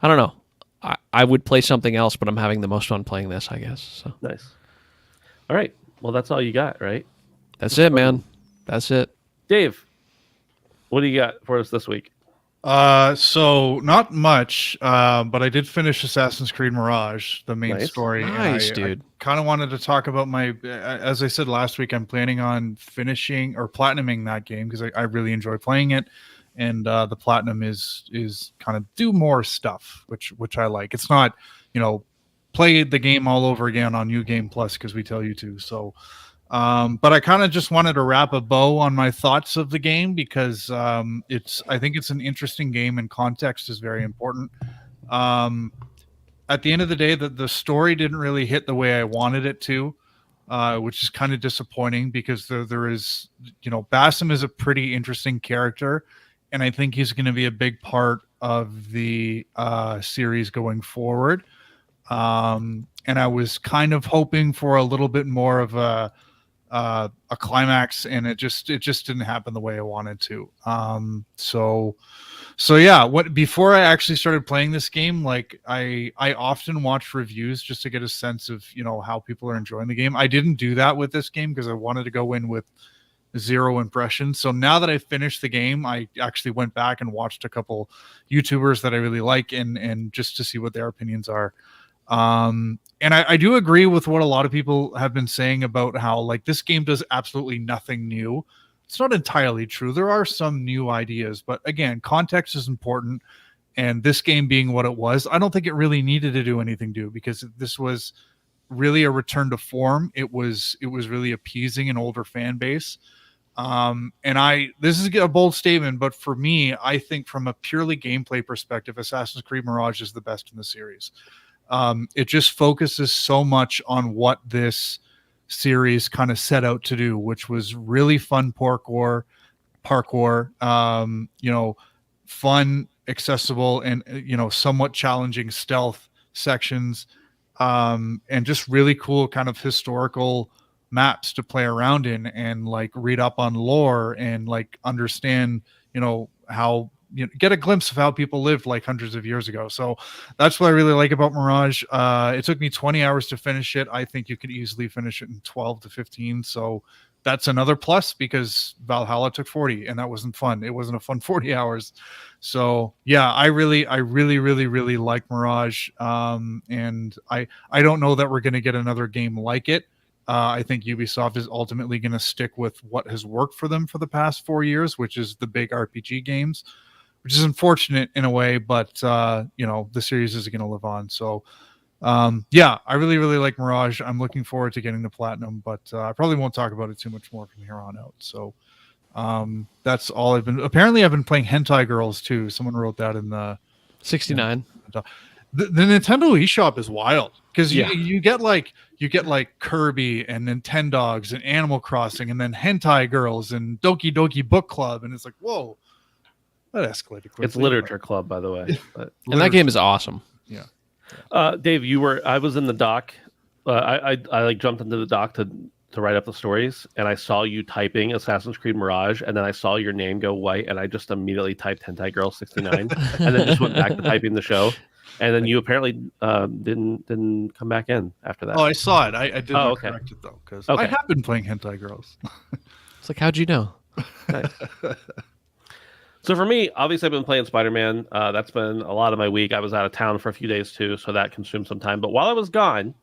I don't know. I would play something else, but I'm having the most fun playing this, I guess. So nice. All right. Well, that's all you got, right? That's it, man. That's it. Dave, what do you got for us this week? So not much, but I did finish Assassin's Creed Mirage, the main story. Nice, dude. I kind of wanted to talk about as I said last week, I'm planning on finishing or platinuming that game, because I really enjoy playing it. And the platinum is kind of do more stuff, which I like. It's not, play the game all over again on New Game Plus because we tell you to. So But I kind of just wanted to wrap a bow on my thoughts of the game because I think it's an interesting game and context is very important. At the end of the day, the story didn't really hit the way I wanted it to, which is kind of disappointing because there is, Bassam is a pretty interesting character, and I think he's going to be a big part of the series going forward. And I was kind of hoping for a little bit more of a climax, and it just didn't happen the way I wanted to. So yeah, before I actually started playing this game, like I often watch reviews just to get a sense of, how people are enjoying the game. I didn't do that with this game because I wanted to go in with zero impressions. So now that I finished the game, I actually went back and watched a couple YouTubers that I really like and just to see what their opinions are. And I do agree with what a lot of people have been saying about how like this game does absolutely nothing new. It's not entirely true. There are some new ideas, but again, context is important. And this game being what it was, I don't think it really needed to do anything new because this was really a return to form. It was really appeasing an older fan base. And this is a bold statement, but for me, I think from a purely gameplay perspective, Assassin's Creed Mirage is the best in the series. It just focuses so much on what this series kind of set out to do, which was really fun parkour, fun, accessible, and somewhat challenging stealth sections, and just really cool kind of historical maps to play around in and like read up on lore and like understand, how get a glimpse of how people lived like hundreds of years ago. So that's what I really like about Mirage. It took me 20 hours to finish it. I think you could easily finish it in 12 to 15. So that's another plus because Valhalla took 40 and that wasn't fun. It wasn't a fun 40 hours. So yeah, I really like Mirage. And I don't know that we're going to get another game like it. I think Ubisoft is ultimately going to stick with what has worked for them for the past 4 years, which is the big RPG games, which is unfortunate in a way, but the series is going to live on. So yeah, I really like Mirage. I'm looking forward to getting the platinum, but I probably won't talk about it too much more from here on out. So that's all I've been. Apparently, I've been playing Hentai Girls too. Someone wrote that in the 69. The Nintendo eShop is wild because you get like Kirby and Nintendogs and Animal Crossing and then Hentai Girls and Doki Doki Book Club, and it's like, whoa, that escalated quickly. It's Literature Club, by the way. And that game is awesome. Yeah. Dave, I was in the doc. I like jumped into the doc to write up the stories, and I saw you typing Assassin's Creed Mirage, and then I saw your name go white, and I just immediately typed Hentai Girl 69, and then just went back to typing the show. And then you apparently didn't come back in after that. Oh, I saw it. I did not correct it though because I have been playing Hentai Girls. It's like, how'd you know? Nice. So for me, obviously, I've been playing Spider-Man. That's been a lot of my week. I was out of town for a few days too, so that consumed some time. But while I was gone,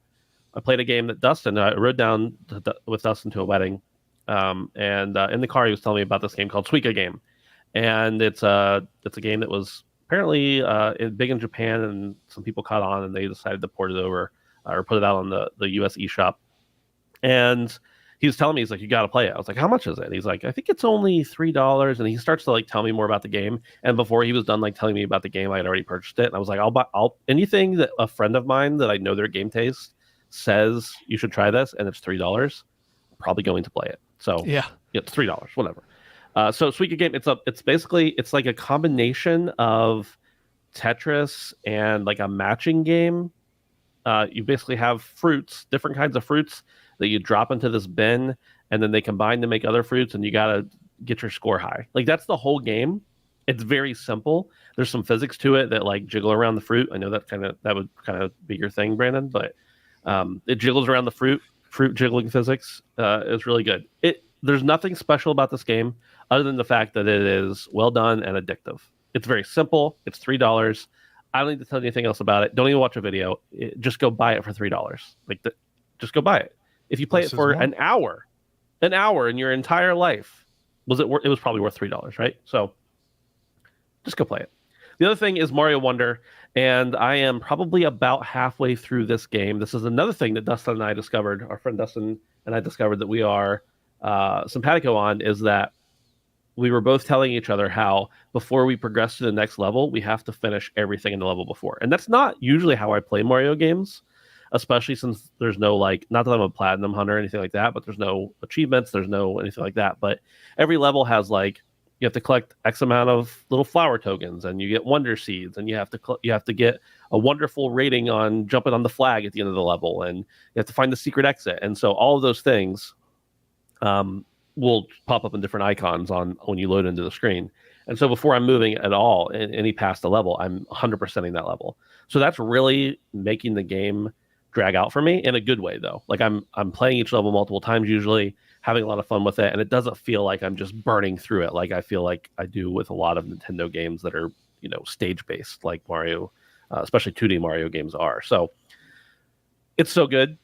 I played a game that I rode down with Dustin to a wedding, and in the car he was telling me about this game called Suika Game, and it's a game that was apparently big in Japan, and some people caught on, and they decided to port it over or put it out on the US eShop. And he was telling me, he's like, you got to play it. I was like, how much is it? And he's like, I think it's only $3. And he starts to like tell me more about the game. And before he was done like telling me about the game, I had already purchased it. And I was like, I'll anything that a friend of mine that I know their game taste says you should try this, and it's $3, I'm probably going to play it. So yeah, it's $3, whatever. So Suika Game, it's basically like a combination of Tetris and like a matching game. You basically have fruits, different kinds of fruits that you drop into this bin, and then they combine to make other fruits, and you gotta get your score high. Like that's the whole game. It's very simple. There's some physics to it that like jiggle around the fruit. I know that would kind of be your thing, Brandon, but it jiggles around the fruit jiggling physics. Is really good. There's nothing special about this game other than the fact that it is well done and addictive. It's very simple. It's $3. I don't need to tell you anything else about it. Don't even watch a video. Just go buy it for $3. Just go buy it. If you play it for an hour in your entire life, it was probably worth $3, right? So just go play it. The other thing is Mario Wonder, and I am probably about halfway through this game. This is another thing that Dustin and I discovered. Our friend Dustin and I discovered that we are simpatico on, is that we were both telling each other how before we progress to the next level, we have to finish everything in the level before. And that's not usually how I play Mario games, especially since there's no, like, not that I'm a platinum hunter or anything like that, but there's no achievements, there's no anything like that. But every level has, like, you have to collect X amount of little flower tokens, and you get wonder seeds, and you have to get a wonderful rating on jumping on the flag at the end of the level, and you have to find the secret exit. And so all of those things will pop up in different icons on when you load into the screen. And so before I'm moving at all any past the level, I'm 100%ing that level. So that's really making the game drag out for me in a good way, though. Like I'm playing each level multiple times, usually having a lot of fun with it, and it doesn't feel like I'm just burning through it like I feel like I do with a lot of Nintendo games that are, stage based, like Mario, especially 2D Mario games are. So it's so good.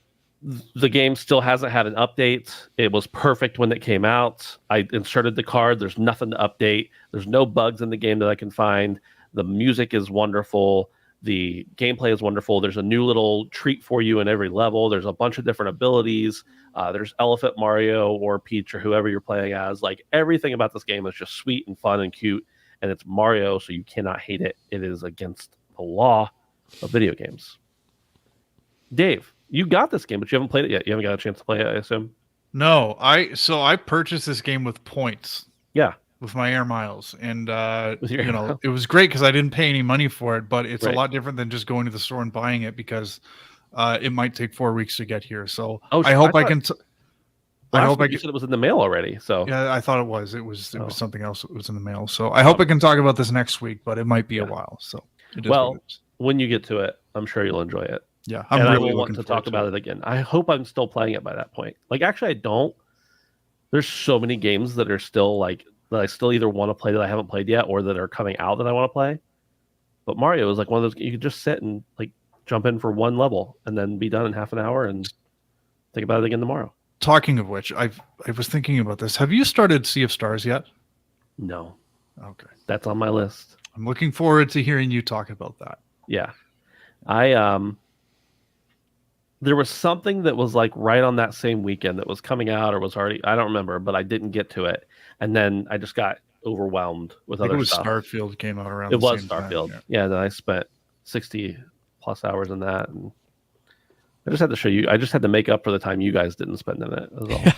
The game still hasn't had an update. It was perfect when it came out. I inserted the card. There's nothing to update. There's no bugs in the game that I can find. The music is wonderful. The gameplay is wonderful. There's a new little treat for you in every level. There's a bunch of different abilities. There's Elephant Mario or Peach or whoever you're playing as. Like, everything about this game is just sweet and fun and cute. And it's Mario, so you cannot hate it. It is against the law of video games. Dave, you got this game, but you haven't played it yet. You haven't got a chance to play it, I assume. No, I purchased this game with points. Yeah, with my air miles, and miles. it was great because I didn't pay any money for it. But it's Right. a lot different than just going to the store and buying it, because it might take 4 weeks to get here. So I hope I can. I hope you said it was in the mail already. So yeah, I thought it was. It was something else that was in the mail. So I hope I can talk about this next week, but it might be a while. So when you get to it, I'm sure you'll enjoy it. Yeah, I'm really I will want to talk about it again. I hope I'm still playing it by that point. Like, actually, I don't. There's so many games that are still like that I still either want to play that I haven't played yet, or that are coming out that I want to play. But Mario is like one of those you could just sit and like jump in for one level and then be done in half an hour and think about it again tomorrow. Talking of which, I was thinking about this. Have you started Sea of Stars yet? No. Okay. That's on my list. I'm looking forward to hearing you talk about that. Yeah. There was something that was like right on that same weekend that was coming out or was already, I don't remember, but I didn't get to it. And then I just got overwhelmed with other stuff. Starfield came out around the same time. It was Starfield. Yeah, then I spent 60 plus hours in that. And I just had to show you, I just had to make up for the time you guys didn't spend in it. That was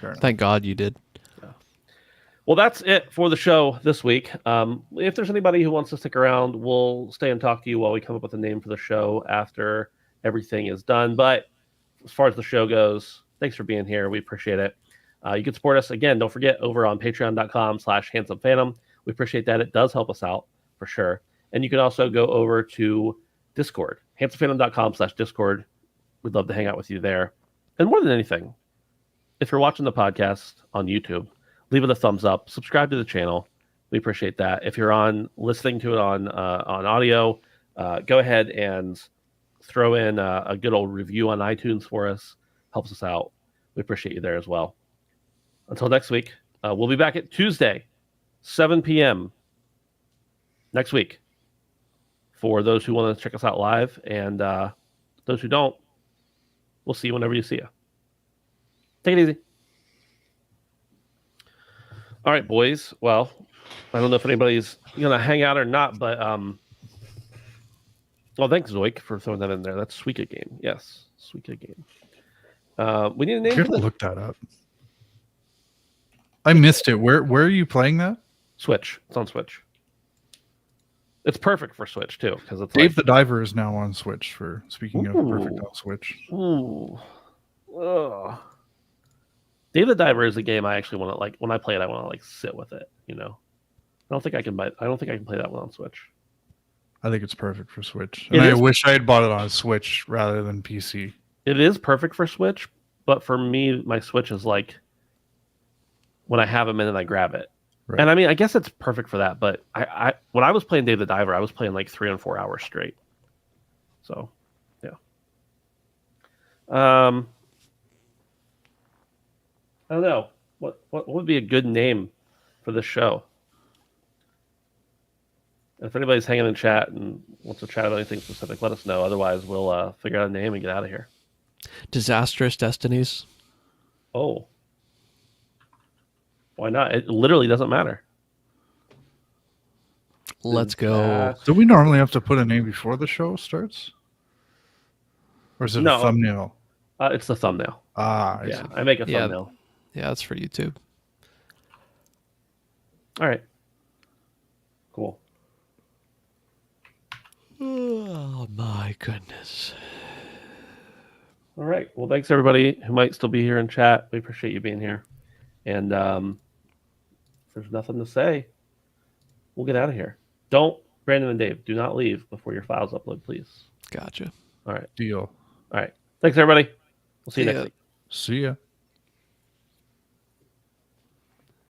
all. Thank God you did. Yeah. Well, that's it for the show this week. If there's anybody who wants to stick around, we'll stay and talk to you while we come up with a name for the show after everything is done. But as far as the show goes, thanks for being here. We appreciate it. You can support us again. Don't forget, over on patreon.com/handsomephantom. We appreciate that. It does help us out for sure. And you can also go over to Discord, handsomephantom.com/Discord. We'd love to hang out with you there. And more than anything, if you're watching the podcast on YouTube, leave it a thumbs up, subscribe to the channel. We appreciate that. If you're listening to it on audio, go ahead and throw in a good old review on iTunes for us. Helps us out. We appreciate you there as well. Until next week, we'll be back at Tuesday, 7 p.m. next week for those who want to check us out live. And those who don't, we'll see you whenever you see you. Take it easy. All right, boys. Well, I don't know if anybody's going to hang out or not, but well, thanks, Zoik, for throwing that in there. That's Suika Game. Yes, Suika Game. We need a name. I'm going to look that up. I missed it. Where are you playing that? Switch. It's on Switch. It's perfect for Switch, too. Because it's Dave the Diver is now on Switch, for speaking of perfect on Switch. Ooh. Ugh. Dave the Diver is a game I actually want to, like, when I play it, I want to, like, sit with it, you know? I don't think I can play that one on Switch. I think it's perfect for Switch. And I wish I had bought it on Switch rather than PC. It is perfect for Switch, but for me, my Switch is like when I have a minute, I grab it. Right. And I mean, I guess it's perfect for that, but I when I was playing Dave the Diver, I was playing like 3 and 4 hours straight. So, yeah. I don't know. What would be a good name for this show? If anybody's hanging in chat and wants to chat about anything specific, let us know. Otherwise, we'll figure out a name and get out of here. Disastrous Destinies. Oh. Why not? It literally doesn't matter. Let's go. Do we normally have to put a name before the show starts? Or is it No. a thumbnail? It's the thumbnail. I Yeah, see. I make a Yeah. thumbnail. Yeah, that's for YouTube. All right. Cool. Oh my goodness. All right. Well, thanks everybody who might still be here in chat. We appreciate you being here. And if there's nothing to say, we'll get out of here. Brandon and Dave, do not leave before your files upload, please. Gotcha. All right. Deal. All right. Thanks everybody. We'll see you See next ya. week. See ya.